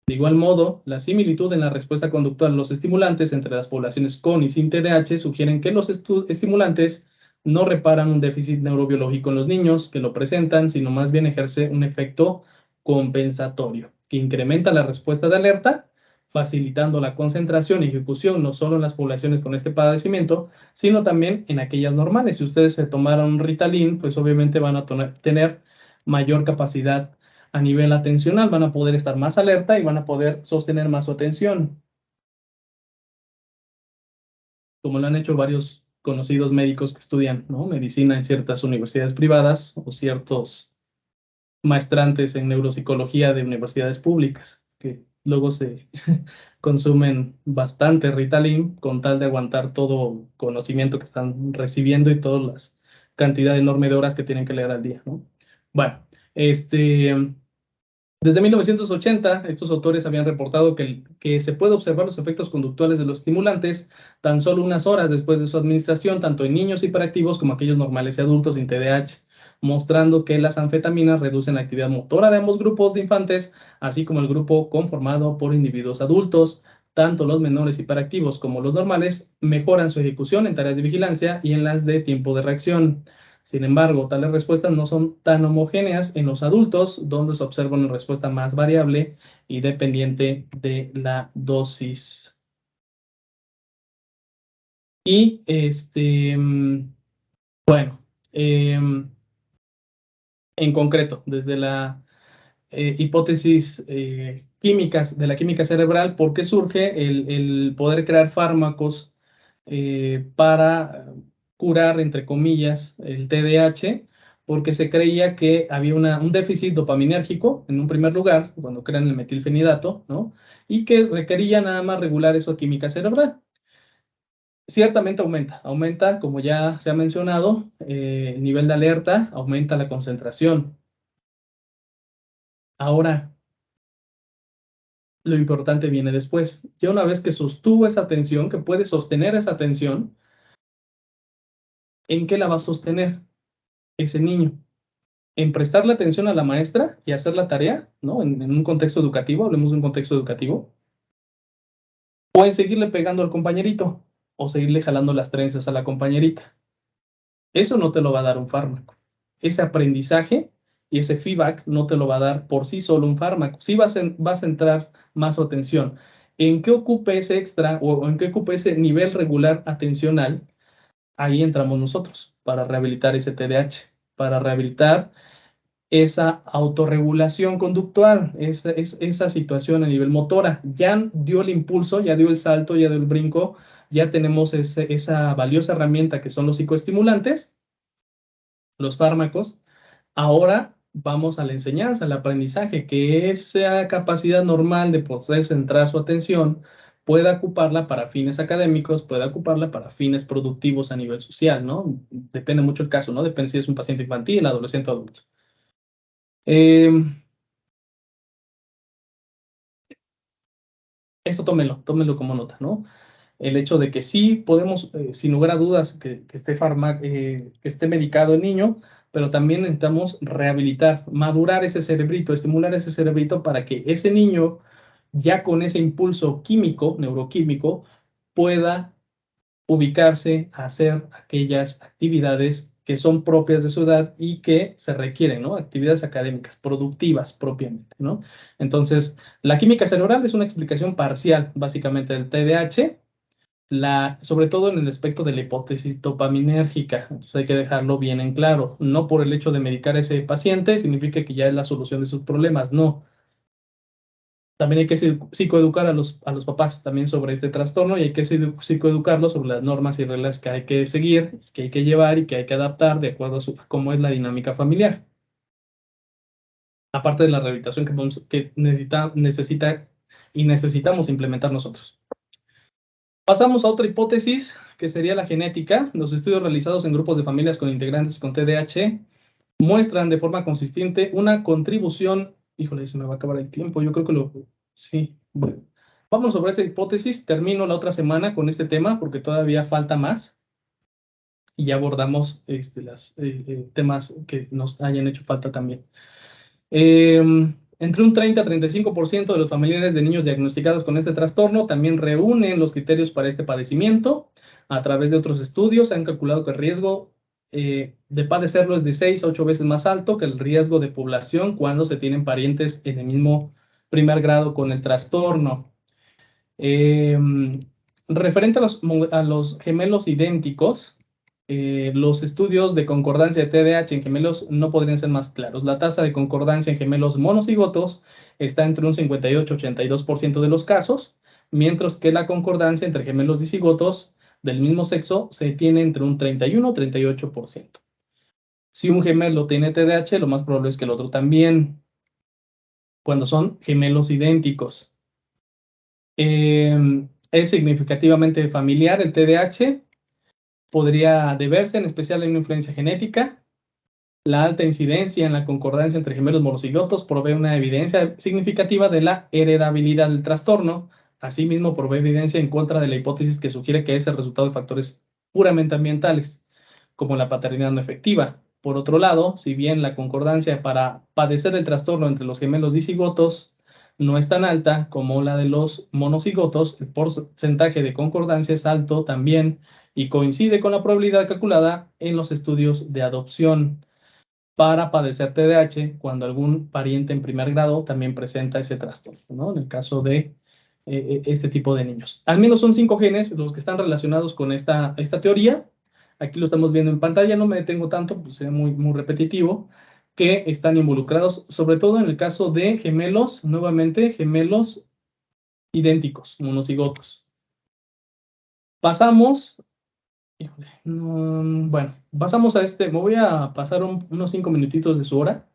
De igual modo, la similitud en la respuesta conductual a los estimulantes entre las poblaciones con y sin TDAH sugieren que los estimulantes no reparan un déficit neurobiológico en los niños que lo presentan, sino más bien ejerce un efecto compensatorio, que incrementa la respuesta de alerta, facilitando la concentración y ejecución no solo en las poblaciones con este padecimiento, sino también en aquellas normales. Si ustedes se tomaron un Ritalin, pues obviamente van a tener mayor capacidad a nivel atencional, van a poder estar más alerta y van a poder sostener más su atención, como lo han hecho varios conocidos médicos que estudian, ¿no?, medicina en ciertas universidades privadas o ciertos maestrantes en neuropsicología de universidades públicas, que luego se consumen bastante Ritalin con tal de aguantar todo conocimiento que están recibiendo y todas las cantidad enorme de horas que tienen que leer al día, ¿no? Bueno, Desde 1980, estos autores habían reportado que se puede observar los efectos conductuales de los estimulantes tan solo unas horas después de su administración, tanto en niños hiperactivos como aquellos normales y adultos sin TDAH, mostrando que las anfetaminas reducen la actividad motora de ambos grupos de infantes, así como el grupo conformado por individuos adultos. Tanto los menores hiperactivos como los normales mejoran su ejecución en tareas de vigilancia y en las de tiempo de reacción. Sin embargo, tales respuestas no son tan homogéneas en los adultos, donde se observa una respuesta más variable y dependiente de la dosis. Y bueno, en concreto, desde la hipótesis químicas de la química cerebral, ¿por qué surge el poder crear fármacos para curar, entre comillas, el TDAH? Porque se creía que había un déficit dopaminérgico, en un primer lugar, cuando crean el metilfenidato, ¿no? Y que requería nada más regular eso química cerebral. Ciertamente aumenta, como ya se ha mencionado, el nivel de alerta, aumenta la concentración. Ahora, lo importante viene después. Ya una vez que sostuvo esa atención, que puede sostener esa atención, ¿en qué la va a sostener ese niño? En prestarle atención a la maestra y hacer la tarea, ¿no? En un contexto educativo, hablemos de un contexto educativo, o en seguirle pegando al compañerito, o seguirle jalando las trenzas a la compañerita. Eso no te lo va a dar un fármaco. Ese aprendizaje y ese feedback no te lo va a dar por sí solo un fármaco. Sí va a centrar más su atención en qué ocupe ese extra o en qué ocupe ese nivel regular atencional. Ahí entramos nosotros para rehabilitar ese TDAH, para rehabilitar esa autorregulación conductual, esa situación a nivel motora. Ya dio el impulso, ya dio el salto, ya dio el brinco, ya tenemos esa valiosa herramienta que son los psicoestimulantes, los fármacos. Ahora vamos a la enseñanza, al aprendizaje, que esa capacidad normal de poder centrar su atención pueda ocuparla para fines académicos, pueda ocuparla para fines productivos a nivel social, ¿no? Depende mucho el caso, ¿no? Depende si es un paciente infantil, adolescente o adulto. Esto tómenlo como nota, ¿no? El hecho de que sí podemos, sin lugar a dudas, que esté medicado el niño, pero también necesitamos rehabilitar, madurar ese cerebrito, estimular ese cerebrito para que ese niño, ya con ese impulso químico, neuroquímico, pueda ubicarse a hacer aquellas actividades que son propias de su edad y que se requieren, ¿no? Actividades académicas, productivas propiamente, ¿no? Entonces, la química cerebral es una explicación parcial, básicamente, del TDAH, sobre todo en el aspecto de la hipótesis dopaminérgica. Entonces hay que dejarlo bien en claro. No por el hecho de medicar a ese paciente significa que ya es la solución de sus problemas, no. También hay que psicoeducar a los papás también sobre este trastorno y hay que psicoeducarlos sobre las normas y reglas que hay que seguir, que hay que llevar y que hay que adaptar de acuerdo a cómo es la dinámica familiar. Aparte de la rehabilitación que necesita y necesitamos implementar nosotros. Pasamos a otra hipótesis, que sería la genética. Los estudios realizados en grupos de familias con integrantes con TDAH muestran de forma consistente una contribución. Híjole, se me va a acabar el tiempo. Yo creo que sí. Bueno, vamos sobre esta hipótesis. Termino la otra semana con este tema porque todavía falta más y ya abordamos los temas que nos hayan hecho falta también. Entre un 30 a 35% de los familiares de niños diagnosticados con este trastorno también reúnen los criterios para este padecimiento. A través de otros estudios se han calculado que el riesgo de padecerlo es de 6 a 8 veces más alto que el riesgo de población cuando se tienen parientes en el mismo primer grado con el trastorno. Eh, Referente a los gemelos idénticos, los estudios de concordancia de TDAH en gemelos no podrían ser más claros. La tasa de concordancia en gemelos monocigotos está entre un 58 y 82% de los casos, mientras que la concordancia entre gemelos dicigotos del mismo sexo se tiene entre un 31 y 38%. Si un gemelo tiene TDAH, lo más probable es que el otro también, cuando son gemelos idénticos. Es significativamente familiar el TDAH, podría deberse en especial a una influencia genética, La alta incidencia en la concordancia entre gemelos monocigotos provee una evidencia significativa de la heredabilidad del trastorno. Asimismo, provee evidencia en contra de la hipótesis que sugiere que es el resultado de factores puramente ambientales, como la paternidad no efectiva. Por otro lado, si bien la concordancia para padecer el trastorno entre los gemelos dicigotos no es tan alta como la de los monocigotos, el porcentaje de concordancia es alto también y coincide con la probabilidad calculada en los estudios de adopción para padecer TDAH cuando algún pariente en primer grado también presenta ese trastorno, ¿no? En el caso de este tipo de niños. Al menos son 5 genes los que están relacionados con esta teoría. Aquí lo estamos viendo en pantalla, no me detengo tanto, pues sería muy repetitivo, que están involucrados, sobre todo en el caso de gemelos, nuevamente gemelos idénticos, monocigotos. Pasamos, híjole, bueno, pasamos a me voy a pasar unos 5 minutitos de su hora,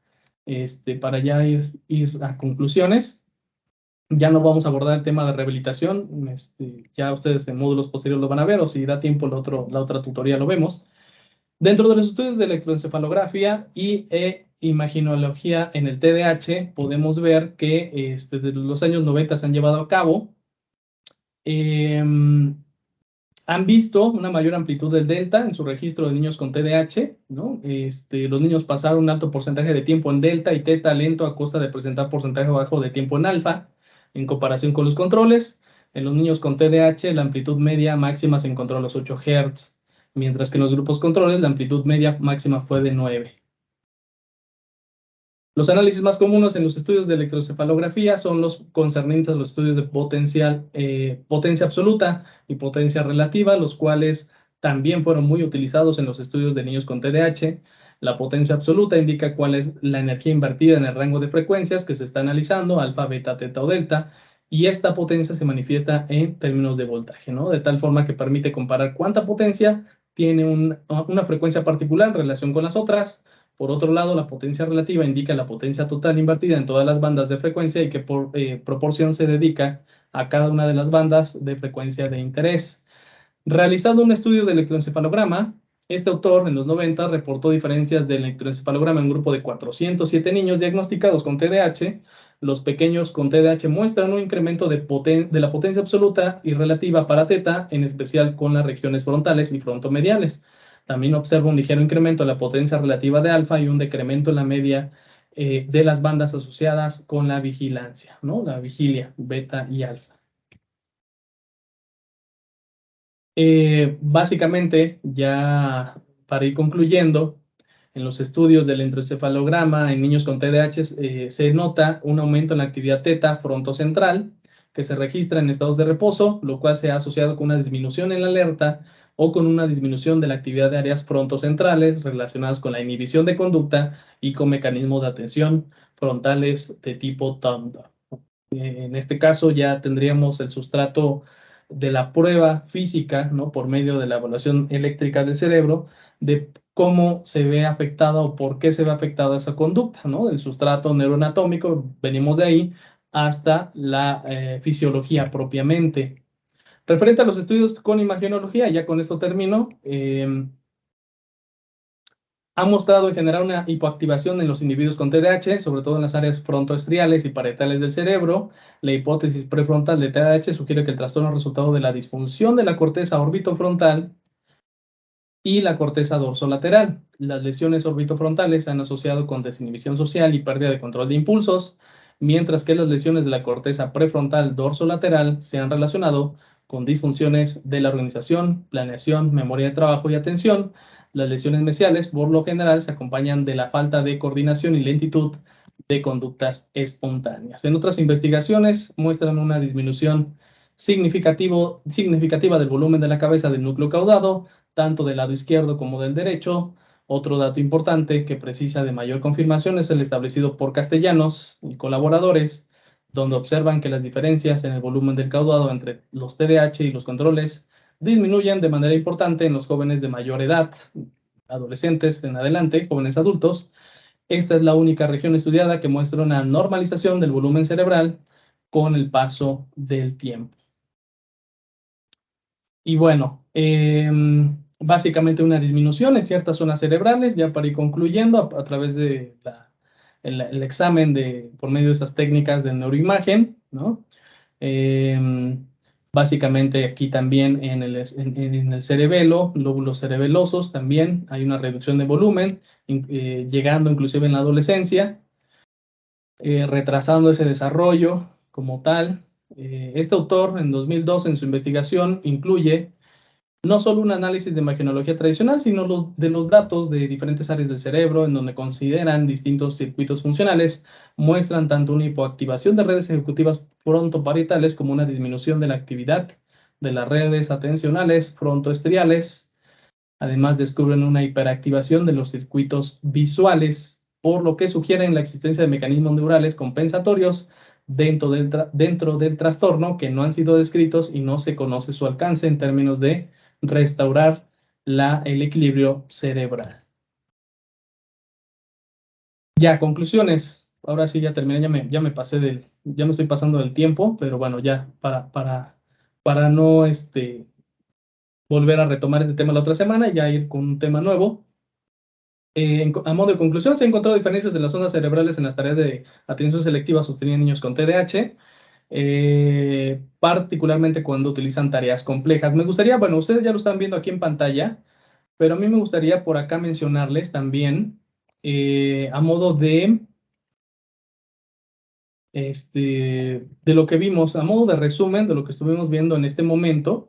para ya ir a conclusiones. Ya no vamos a abordar el tema de rehabilitación, ya ustedes en módulos posteriores lo van a ver, o si da tiempo la otra tutoría lo vemos. Dentro de los estudios de electroencefalografía y imaginología en el TDAH, podemos ver que desde los años 90 se han llevado a cabo. Han visto una mayor amplitud del delta en su registro de niños con TDAH, ¿no? Los niños pasaron un alto porcentaje de tiempo en delta y teta lento a costa de presentar porcentaje bajo de tiempo en alfa, en comparación con los controles. En los niños con TDAH, la amplitud media máxima se encontró a los 8 Hz, mientras que en los grupos controles, la amplitud media máxima fue de 9. Los análisis más comunes en los estudios de electroencefalografía son los concernientes a los estudios de potencia absoluta y potencia relativa, los cuales también fueron muy utilizados en los estudios de niños con TDAH. La potencia absoluta indica cuál es la energía invertida en el rango de frecuencias que se está analizando, alfa, beta, teta o delta, y esta potencia se manifiesta en términos de voltaje, ¿no? De tal forma que permite comparar cuánta potencia tiene una frecuencia particular en relación con las otras. Por otro lado, la potencia relativa indica la potencia total invertida en todas las bandas de frecuencia y qué proporción se dedica a cada una de las bandas de frecuencia de interés. Realizando un estudio de electroencefalograma, este autor en los 90 reportó diferencias del electroencefalograma en un grupo de 407 niños diagnosticados con TDAH. Los pequeños con TDAH muestran un incremento de la potencia absoluta y relativa para teta, en especial con las regiones frontales y frontomediales. También observa un ligero incremento en la potencia relativa de alfa y un decremento en la media de las bandas asociadas con la vigilancia, ¿no? La vigilia, beta y alfa. Básicamente, ya para ir concluyendo, en los estudios del electroencefalograma en niños con TDAH se nota un aumento en la actividad teta frontocentral que se registra en estados de reposo, lo cual se ha asociado con una disminución en la alerta o con una disminución de la actividad de áreas frontocentrales relacionadas con la inhibición de conducta y con mecanismos de atención frontales de tipo TAMDA. En este caso ya tendríamos el sustrato de la prueba física, ¿no? Por medio de la evaluación eléctrica del cerebro, de cómo se ve afectada o por qué se ve afectada esa conducta, ¿no? Del sustrato neuroanatómico, venimos de ahí, hasta la fisiología propiamente. Referente a los estudios con imagenología, ya con esto termino, ha mostrado generar una hipoactivación en los individuos con TDAH, sobre todo en las áreas frontoestriales y parietales del cerebro. La hipótesis prefrontal de TDAH sugiere que el trastorno es resultado de la disfunción de la corteza orbitofrontal y la corteza dorsolateral. Las lesiones orbitofrontales se han asociado con desinhibición social y pérdida de control de impulsos, mientras que las lesiones de la corteza prefrontal dorsolateral se han relacionado con disfunciones de la organización, planeación, memoria de trabajo y atención. Las lesiones mesiales, por lo general, se acompañan de la falta de coordinación y lentitud de conductas espontáneas. En otras investigaciones muestran una disminución significativa del volumen de la cabeza del núcleo caudado, tanto del lado izquierdo como del derecho. Otro dato importante que precisa de mayor confirmación es el establecido por Castellanos y colaboradores, donde observan que las diferencias en el volumen del caudado entre los TDAH y los controles disminuyen de manera importante en los jóvenes de mayor edad, adolescentes en adelante, jóvenes adultos. Esta es la única región estudiada que muestra una normalización del volumen cerebral con el paso del tiempo. Y bueno, básicamente una disminución en ciertas zonas cerebrales, ya para ir concluyendo, a través de el examen por medio de estas técnicas de neuroimagen, ¿no? Básicamente aquí también en el cerebelo, lóbulos cerebelosos, también hay una reducción de volumen, llegando inclusive en la adolescencia, retrasando ese desarrollo como tal. Este autor, en 2002, en su investigación, incluye no solo un análisis de imagenología tradicional, sino de los datos de diferentes áreas del cerebro, en donde consideran distintos circuitos funcionales, muestran tanto una hipoactivación de redes ejecutivas frontoparietales como una disminución de la actividad de las redes atencionales frontoestriales. Además, descubren una hiperactivación de los circuitos visuales, por lo que sugieren la existencia de mecanismos neurales compensatorios dentro del trastorno que no han sido descritos y no se conoce su alcance en términos de restaurar el equilibrio cerebral. Ya, conclusiones. Ahora sí, ya terminé, ya me estoy pasando del tiempo, pero bueno, ya para no volver a retomar este tema la otra semana y ya ir con un tema nuevo. A modo de conclusión, se han encontrado diferencias de las zonas cerebrales en las tareas de atención selectiva sostenida en niños con TDAH, particularmente cuando utilizan tareas complejas. Me gustaría, bueno, ustedes ya lo están viendo aquí en pantalla, pero a mí me gustaría por acá mencionarles también, a modo de lo que vimos, a modo de resumen de lo que estuvimos viendo en este momento,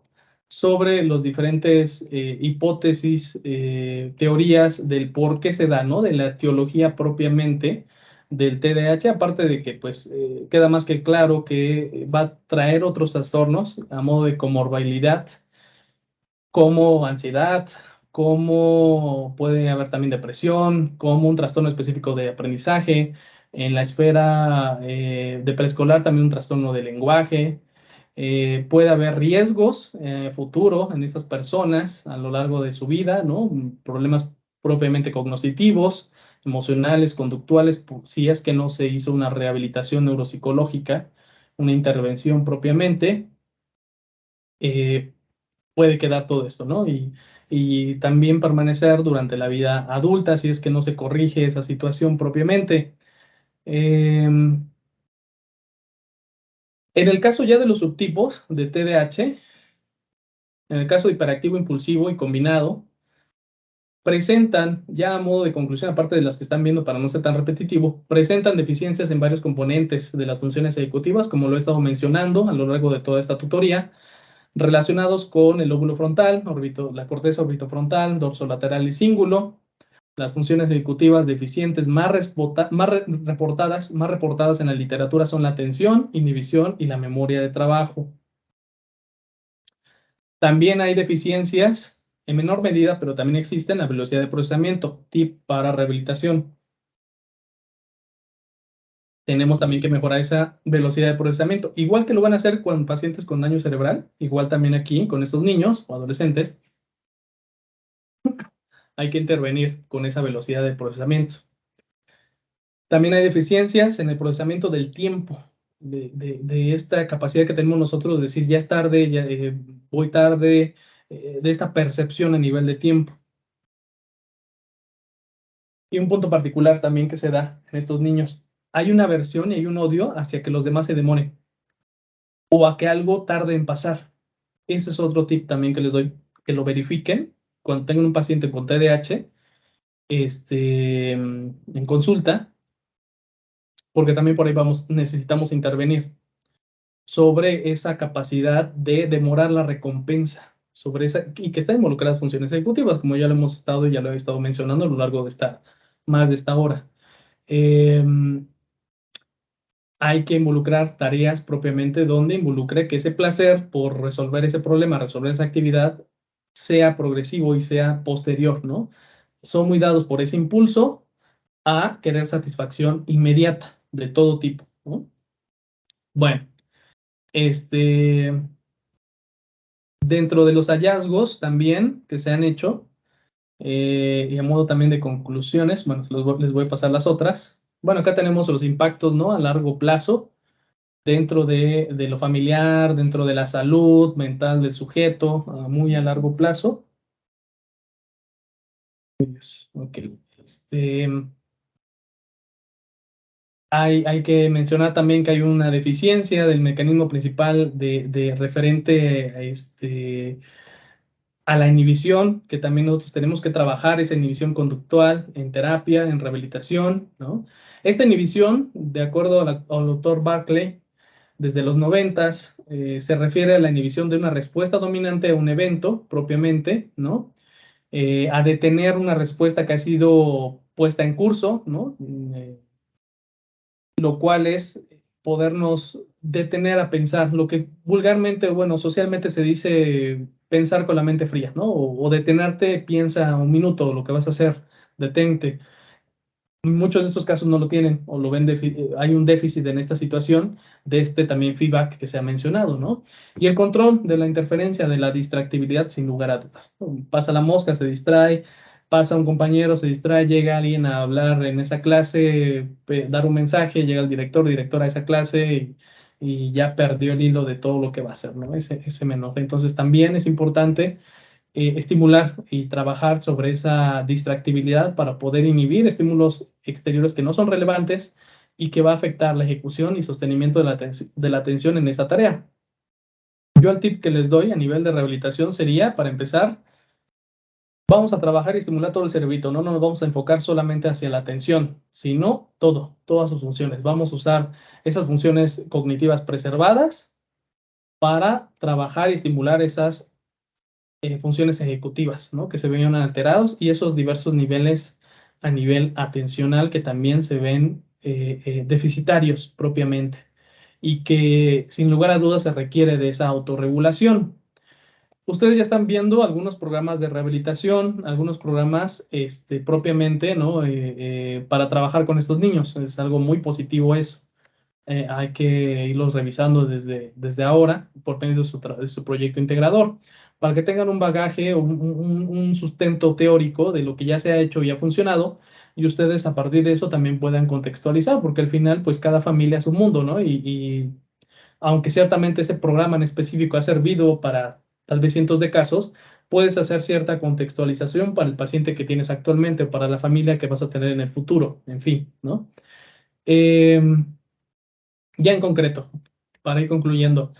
sobre los diferentes hipótesis, teorías del por qué se da, ¿no? De la etiología propiamente del TDAH, aparte de que pues queda más que claro que va a traer otros trastornos a modo de comorbilidad, como ansiedad, como puede haber también depresión, como un trastorno específico de aprendizaje, en la esfera de preescolar también un trastorno de lenguaje. Puede haber riesgos futuro en estas personas a lo largo de su vida, ¿no? Problemas propiamente cognitivos, emocionales, conductuales, si es que no se hizo una rehabilitación neuropsicológica, una intervención propiamente. Puede quedar todo esto, ¿no? Y también permanecer durante la vida adulta si es que no se corrige esa situación propiamente. En el caso ya de los subtipos de TDAH, en el caso de hiperactivo, impulsivo y combinado, presentan, ya a modo de conclusión, aparte de las que están viendo para no ser tan repetitivo, presentan deficiencias en varios componentes de las funciones ejecutivas, como lo he estado mencionando a lo largo de toda esta tutoría, relacionados con el lóbulo frontal, la corteza orbitofrontal, dorsolateral y cíngulo. Las funciones ejecutivas deficientes más reportadas en la literatura son la atención, inhibición y la memoria de trabajo. También hay deficiencias en menor medida, pero también existen la velocidad de procesamiento, tip para rehabilitación. Tenemos también que mejorar esa velocidad de procesamiento, igual que lo van a hacer con pacientes con daño cerebral, igual también aquí con estos niños o adolescentes, hay que intervenir con esa velocidad de procesamiento. También hay deficiencias en el procesamiento del tiempo, de esta capacidad que tenemos nosotros de decir ya es tarde, ya, voy tarde, de esta percepción a nivel de tiempo. Y un punto particular también que se da en estos niños, hay una aversión y hay un odio hacia que los demás se demoren o a que algo tarde en pasar. Ese es otro tip también que les doy, que lo verifiquen cuando tengan un paciente con TDAH en consulta, porque también por ahí necesitamos intervenir sobre esa capacidad de demorar la recompensa, sobre esa, y que están involucradas funciones ejecutivas, como ya lo hemos estado y ya lo he estado mencionando a lo largo de más de esta hora. Hay que involucrar tareas propiamente donde involucre que ese placer por resolver ese problema, resolver esa actividad, sea progresivo y sea posterior, ¿no? Son muy dados por ese impulso a querer satisfacción inmediata de todo tipo, ¿no? Bueno, dentro de los hallazgos también que se han hecho, y a modo también de conclusiones, bueno, les voy a pasar las otras. Bueno, acá tenemos los impactos, ¿no? A largo plazo, dentro de lo familiar, dentro de la salud mental del sujeto, muy a largo plazo. Ok. Hay que mencionar también que hay una deficiencia del mecanismo principal de referente a la inhibición, que también nosotros tenemos que trabajar esa inhibición conductual en terapia, en rehabilitación, ¿no? Esta inhibición, de acuerdo al doctor Barclay, desde los 90 se refiere a la inhibición de una respuesta dominante a un evento propiamente, ¿no? A detener una respuesta que ha sido puesta en curso, ¿no? Lo cual es podernos detener a pensar, lo que vulgarmente, bueno, socialmente se dice pensar con la mente fría, ¿no? O detenerte, piensa un minuto lo que vas a hacer, detente. Muchos de estos casos no lo tienen o lo ven, hay un déficit en esta situación de este también feedback que se ha mencionado, ¿no? Y el control de la interferencia, de la distractibilidad, sin lugar a dudas, ¿no? Pasa la mosca, se distrae, pasa un compañero, se distrae, llega alguien a hablar en esa clase, dar un mensaje, llega el director, directora de esa clase y ya perdió el hilo de todo lo que va a hacer, ¿no? Ese menor. Entonces también es importante estimular y trabajar sobre esa distractibilidad para poder inhibir estímulos exteriores que no son relevantes y que va a afectar la ejecución y sostenimiento de la atención en esa tarea. Yo el tip que les doy a nivel de rehabilitación sería, para empezar, vamos a trabajar y estimular todo el cerebrito, no nos vamos a enfocar solamente hacia la atención, sino todas sus funciones. Vamos a usar esas funciones cognitivas preservadas para trabajar y estimular esas funciones ejecutivas, ¿no? Que se ven alterados y esos diversos niveles a nivel atencional que también se ven deficitarios propiamente y que sin lugar a dudas se requiere de esa autorregulación. Ustedes ya están viendo algunos programas de rehabilitación, algunos programas propiamente, ¿no? Para trabajar con estos niños. Es algo muy positivo eso. Hay que irlos revisando desde ahora por medio de su proyecto integrador, para que tengan un bagaje, un sustento teórico de lo que ya se ha hecho y ha funcionado, y ustedes a partir de eso también puedan contextualizar, porque al final, pues cada familia es un mundo, ¿no? Y aunque ciertamente ese programa en específico ha servido para tal vez cientos de casos, puedes hacer cierta contextualización para el paciente que tienes actualmente o para la familia que vas a tener en el futuro, en fin, ¿no? Eh, ya en concreto, para ir concluyendo,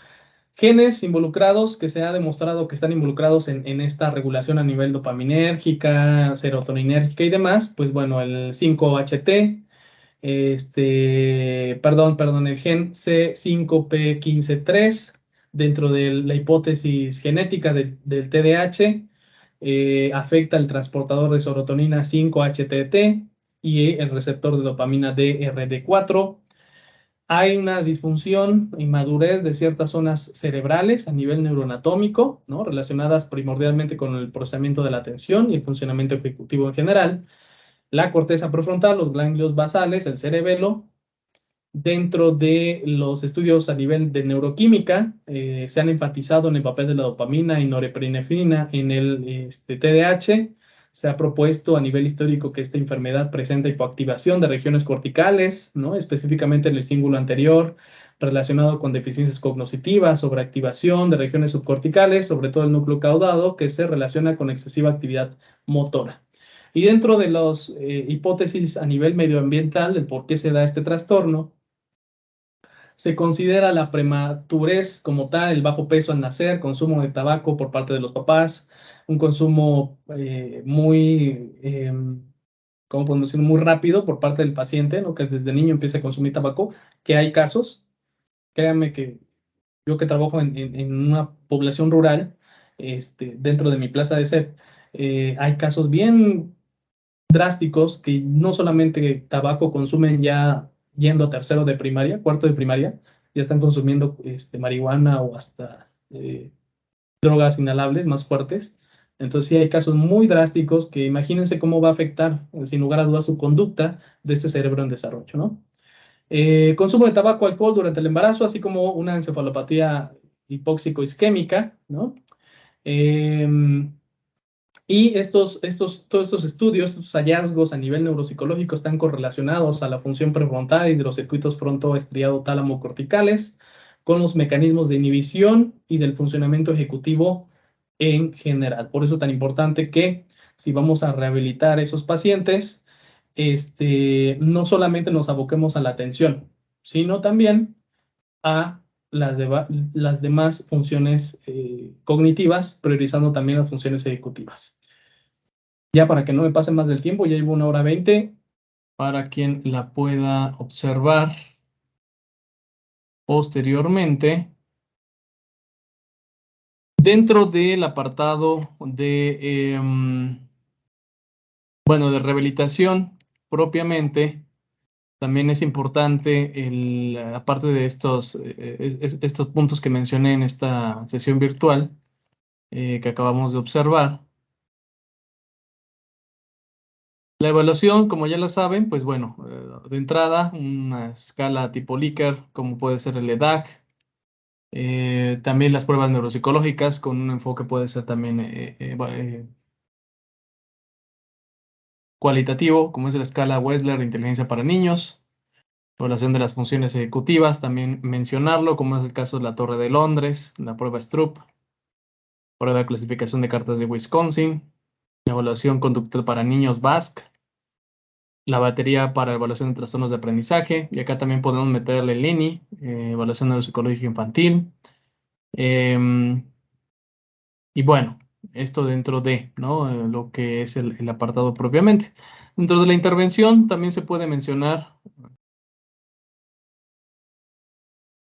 genes involucrados que se ha demostrado que están involucrados en esta regulación a nivel dopaminérgica, serotoninérgica y demás, pues bueno, el 5-HT, el gen C5P153 dentro de la hipótesis genética del TDAH, afecta el transportador de serotonina 5-HTT y el receptor de dopamina DRD4. Hay una disfunción, inmadurez de ciertas zonas cerebrales a nivel neuroanatómico, ¿no? Relacionadas primordialmente con el procesamiento de la atención y el funcionamiento ejecutivo en general. La corteza prefrontal, los ganglios basales, el cerebelo. Dentro de los estudios a nivel de neuroquímica, se han enfatizado en el papel de la dopamina y norepinefrina en el TDAH. Se ha propuesto a nivel histórico que esta enfermedad presenta hipoactivación de regiones corticales, ¿no? Específicamente en el cíngulo anterior, relacionado con deficiencias cognitivas, sobreactivación de regiones subcorticales, sobre todo el núcleo caudado, que se relaciona con excesiva actividad motora. Y dentro de las hipótesis a nivel medioambiental del por qué se da este trastorno, se considera la prematurez como tal, el bajo peso al nacer, consumo de tabaco por parte de los papás, un consumo ¿cómo podemos decir? Muy rápido por parte del paciente, ¿no? Que desde niño empieza a consumir tabaco, que hay casos, créanme que yo que trabajo en una población rural, dentro de mi plaza de SEP, hay casos bien drásticos que no solamente tabaco consumen ya yendo a tercero de primaria, cuarto de primaria, ya están consumiendo marihuana o hasta drogas inhalables más fuertes. Entonces sí hay casos muy drásticos que imagínense cómo va a afectar, sin lugar a dudas, su conducta de ese cerebro en desarrollo, ¿no? Consumo de tabaco, alcohol durante el embarazo, así como una encefalopatía hipóxico-isquémica, ¿no? Eh, y todos estos estudios, estos hallazgos a nivel neuropsicológico están correlacionados a la función prefrontal y de los circuitos frontoestriado tálamo corticales con los mecanismos de inhibición y del funcionamiento ejecutivo en general. Por eso es tan importante que si vamos a rehabilitar a esos pacientes, no solamente nos aboquemos a la atención, sino también a las demás funciones cognitivas, priorizando también las funciones ejecutivas. Ya para que no me pase más del tiempo, ya llevo 1 hora 20, para quien la pueda observar posteriormente. Dentro del apartado de, bueno, de rehabilitación propiamente, también es importante, aparte de estos puntos que mencioné en esta sesión virtual que acabamos de observar. La evaluación, como ya lo saben, pues bueno, de entrada, una escala tipo Likert, como puede ser el EDAC. También las pruebas neuropsicológicas, con un enfoque puede ser también cualitativo, como es la escala Wechsler de inteligencia para niños. Evaluación de las funciones ejecutivas, también mencionarlo, como es el caso de la Torre de Londres, la prueba Stroop, prueba de clasificación de cartas de Wisconsin, evaluación conductual para niños BASC, la batería para evaluación de trastornos de aprendizaje, y acá también podemos meterle el ENI, evaluación neuropsicológica infantil. Y bueno, esto dentro de, ¿no? Lo que es el apartado propiamente. Dentro de la intervención también se puede mencionar,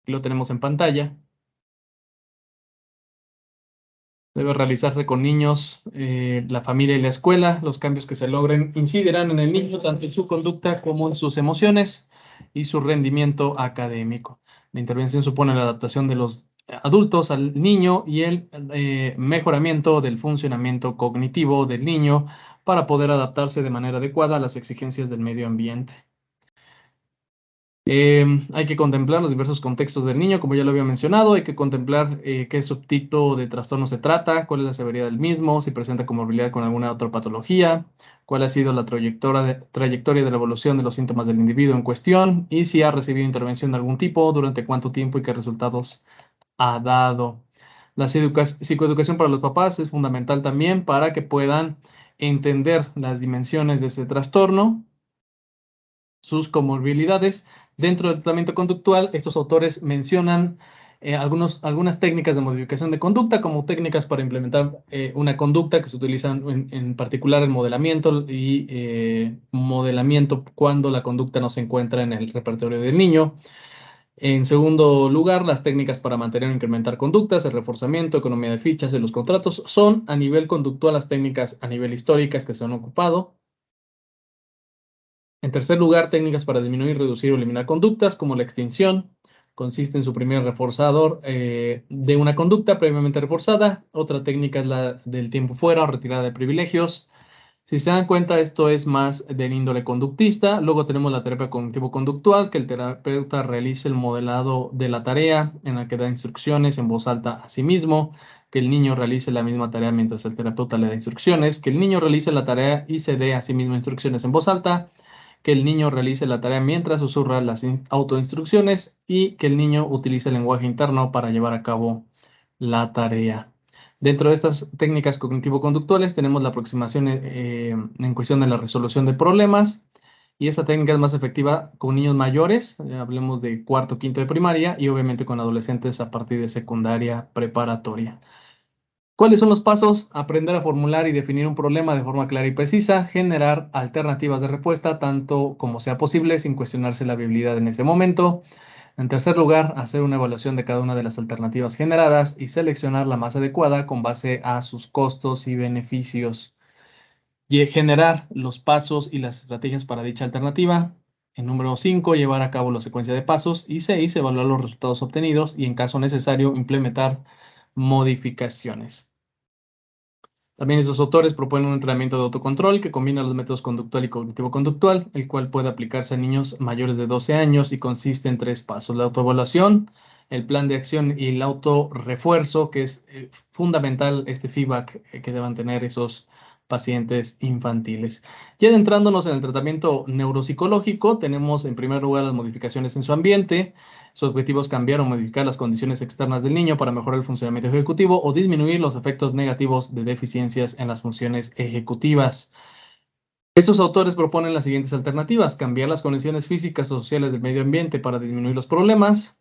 lo tenemos en pantalla, debe realizarse con niños, la familia y la escuela. Los cambios que se logren incidirán en el niño, tanto en su conducta como en sus emociones y su rendimiento académico. La intervención supone la adaptación de los adultos al niño y el mejoramiento del funcionamiento cognitivo del niño para poder adaptarse de manera adecuada a las exigencias del medio ambiente. Hay que contemplar los diversos contextos del niño, como ya lo había mencionado. Hay que contemplar qué subtipo de trastorno se trata, cuál es la severidad del mismo, si presenta comorbilidad con alguna otra patología, cuál ha sido la trayectoria de la evolución de los síntomas del individuo en cuestión y si ha recibido intervención de algún tipo, durante cuánto tiempo y qué resultados ha dado. La psicoeducación para los papás es fundamental también para que puedan entender las dimensiones de este trastorno, sus comorbilidades. Dentro del tratamiento conductual, estos autores mencionan algunas técnicas de modificación de conducta, como técnicas para implementar una conducta que se utilizan en particular en modelamiento y modelamiento cuando la conducta no se encuentra en el repertorio del niño. En segundo lugar, las técnicas para mantener o incrementar conductas, el reforzamiento, economía de fichas y los contratos son a nivel conductual las técnicas a nivel históricas que se han ocupado. En tercer lugar, técnicas para disminuir, reducir o eliminar conductas, como la extinción. Consiste en suprimir el reforzador de una conducta previamente reforzada. Otra técnica es la del tiempo fuera o retirada de privilegios. Si se dan cuenta, esto es más del índole conductista. Luego tenemos la terapia cognitivo-conductual, que el terapeuta realice el modelado de la tarea en la que da instrucciones en voz alta a sí mismo, que el niño realice la misma tarea mientras el terapeuta le da instrucciones, que el niño realice la tarea y se dé a sí mismo instrucciones en voz alta, que el niño realice la tarea mientras susurra las autoinstrucciones y que el niño utilice el lenguaje interno para llevar a cabo la tarea. Dentro de estas técnicas cognitivo-conductuales tenemos la aproximación en cuestión de la resolución de problemas, y esta técnica es más efectiva con niños mayores, hablemos de cuarto, quinto de primaria, y obviamente con adolescentes a partir de secundaria preparatoria. ¿Cuáles son los pasos? Aprender a formular y definir un problema de forma clara y precisa, generar alternativas de respuesta tanto como sea posible sin cuestionarse la viabilidad en ese momento. En tercer lugar, hacer una evaluación de cada una de las alternativas generadas y seleccionar la más adecuada con base a sus costos y beneficios. Y generar los pasos y las estrategias para dicha alternativa. En número 5, llevar a cabo la secuencia de pasos. Y 6, evaluar los resultados obtenidos y en caso necesario implementar modificaciones. También esos autores proponen un entrenamiento de autocontrol que combina los métodos conductual y cognitivo-conductual, el cual puede aplicarse a niños mayores de 12 años y consiste en 3 pasos: la autoevaluación, el plan de acción y el autorrefuerzo, que es fundamental este feedback que deban tener esos pacientes infantiles. Ya adentrándonos en el tratamiento neuropsicológico, tenemos en primer lugar las modificaciones en su ambiente. Su objetivo es cambiar o modificar las condiciones externas del niño para mejorar el funcionamiento ejecutivo o disminuir los efectos negativos de deficiencias en las funciones ejecutivas. Estos autores proponen las siguientes alternativas: cambiar las condiciones físicas o sociales del medio ambiente para disminuir los problemas,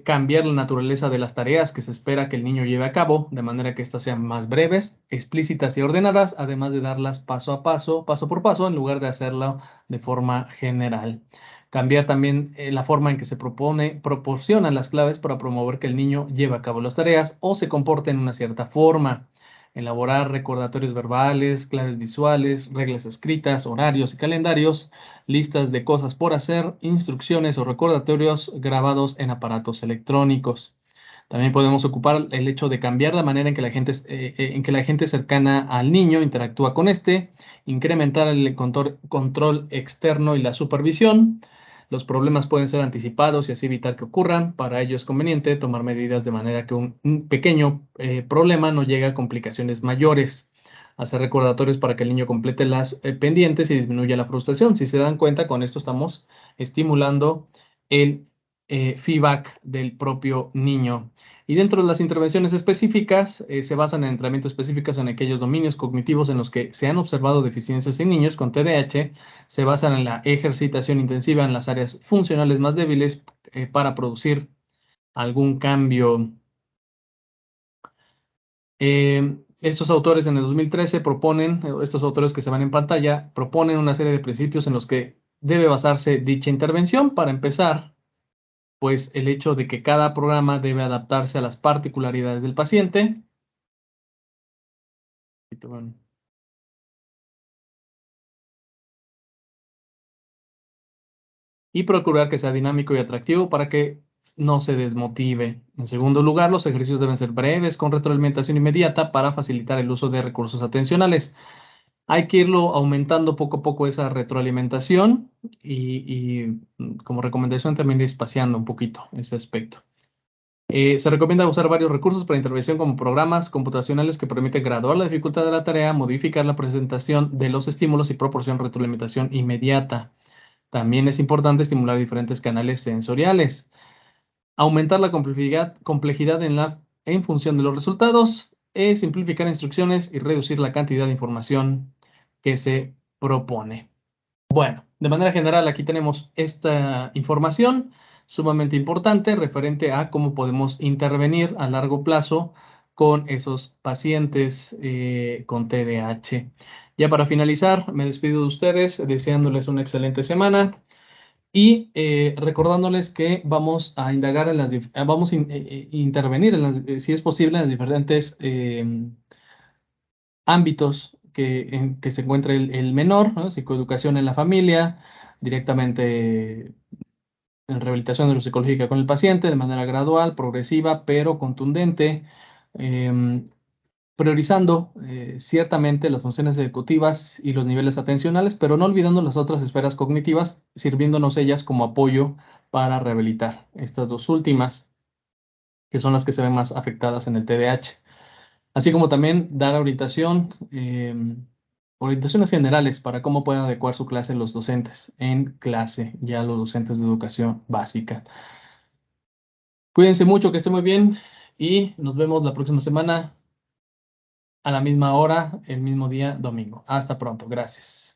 cambiar la naturaleza de las tareas que se espera que el niño lleve a cabo, de manera que éstas sean más breves, explícitas y ordenadas, además de darlas paso a paso, paso por paso, en lugar de hacerlo de forma general. Cambiar también la forma en que se proporcionan las claves para promover que el niño lleve a cabo las tareas o se comporte en una cierta forma. Elaborar recordatorios verbales, claves visuales, reglas escritas, horarios y calendarios, listas de cosas por hacer, instrucciones o recordatorios grabados en aparatos electrónicos. También podemos ocupar el hecho de cambiar la manera en que la gente cercana al niño interactúa con este, incrementar el control externo y la supervisión. Los problemas pueden ser anticipados y así evitar que ocurran. Para ello es conveniente tomar medidas de manera que un pequeño problema no llegue a complicaciones mayores. Hacer recordatorios para que el niño complete las pendientes y disminuya la frustración. Si se dan cuenta, con esto estamos estimulando el feedback del propio niño. Y dentro de las intervenciones específicas, se basan en entrenamientos específicos en aquellos dominios cognitivos en los que se han observado deficiencias en niños con TDAH. Se basan en la ejercitación intensiva en las áreas funcionales más débiles para producir algún cambio. Estos autores en el 2013 proponen, estos autores que se van en pantalla, proponen una serie de principios en los que debe basarse dicha intervención. Para empezar, pues el hecho de que cada programa debe adaptarse a las particularidades del paciente. Y procurar que sea dinámico y atractivo para que no se desmotive. En segundo lugar, los ejercicios deben ser breves, con retroalimentación inmediata para facilitar el uso de recursos atencionales. Hay que irlo aumentando poco a poco esa retroalimentación y como recomendación también ir espaciando un poquito ese aspecto. Se recomienda usar varios recursos para intervención como programas computacionales que permiten graduar la dificultad de la tarea, modificar la presentación de los estímulos y proporcionar retroalimentación inmediata. También es importante estimular diferentes canales sensoriales, aumentar la complejidad en función de los resultados, simplificar instrucciones y reducir la cantidad de información que se propone. Bueno, de manera general aquí tenemos esta información sumamente importante referente a cómo podemos intervenir a largo plazo con esos pacientes con TDAH. Ya para finalizar, me despido de ustedes deseándoles una excelente semana y recordándoles que vamos a indagar en vamos a intervenir en si es posible, en los diferentes ámbitos en que se encuentra el menor, ¿no? Psicoeducación en la familia, directamente en rehabilitación neuropsicológica con el paciente de manera gradual, progresiva, pero contundente, priorizando ciertamente las funciones ejecutivas y los niveles atencionales, pero no olvidando las otras esferas cognitivas, sirviéndonos ellas como apoyo para rehabilitar estas dos últimas, que son las que se ven más afectadas en el TDAH. Así como también dar orientaciones generales para cómo pueden adecuar su clase los docentes en clase, ya los docentes de educación básica. Cuídense mucho, que estén muy bien y nos vemos la próxima semana a la misma hora, el mismo día, domingo. Hasta pronto. Gracias.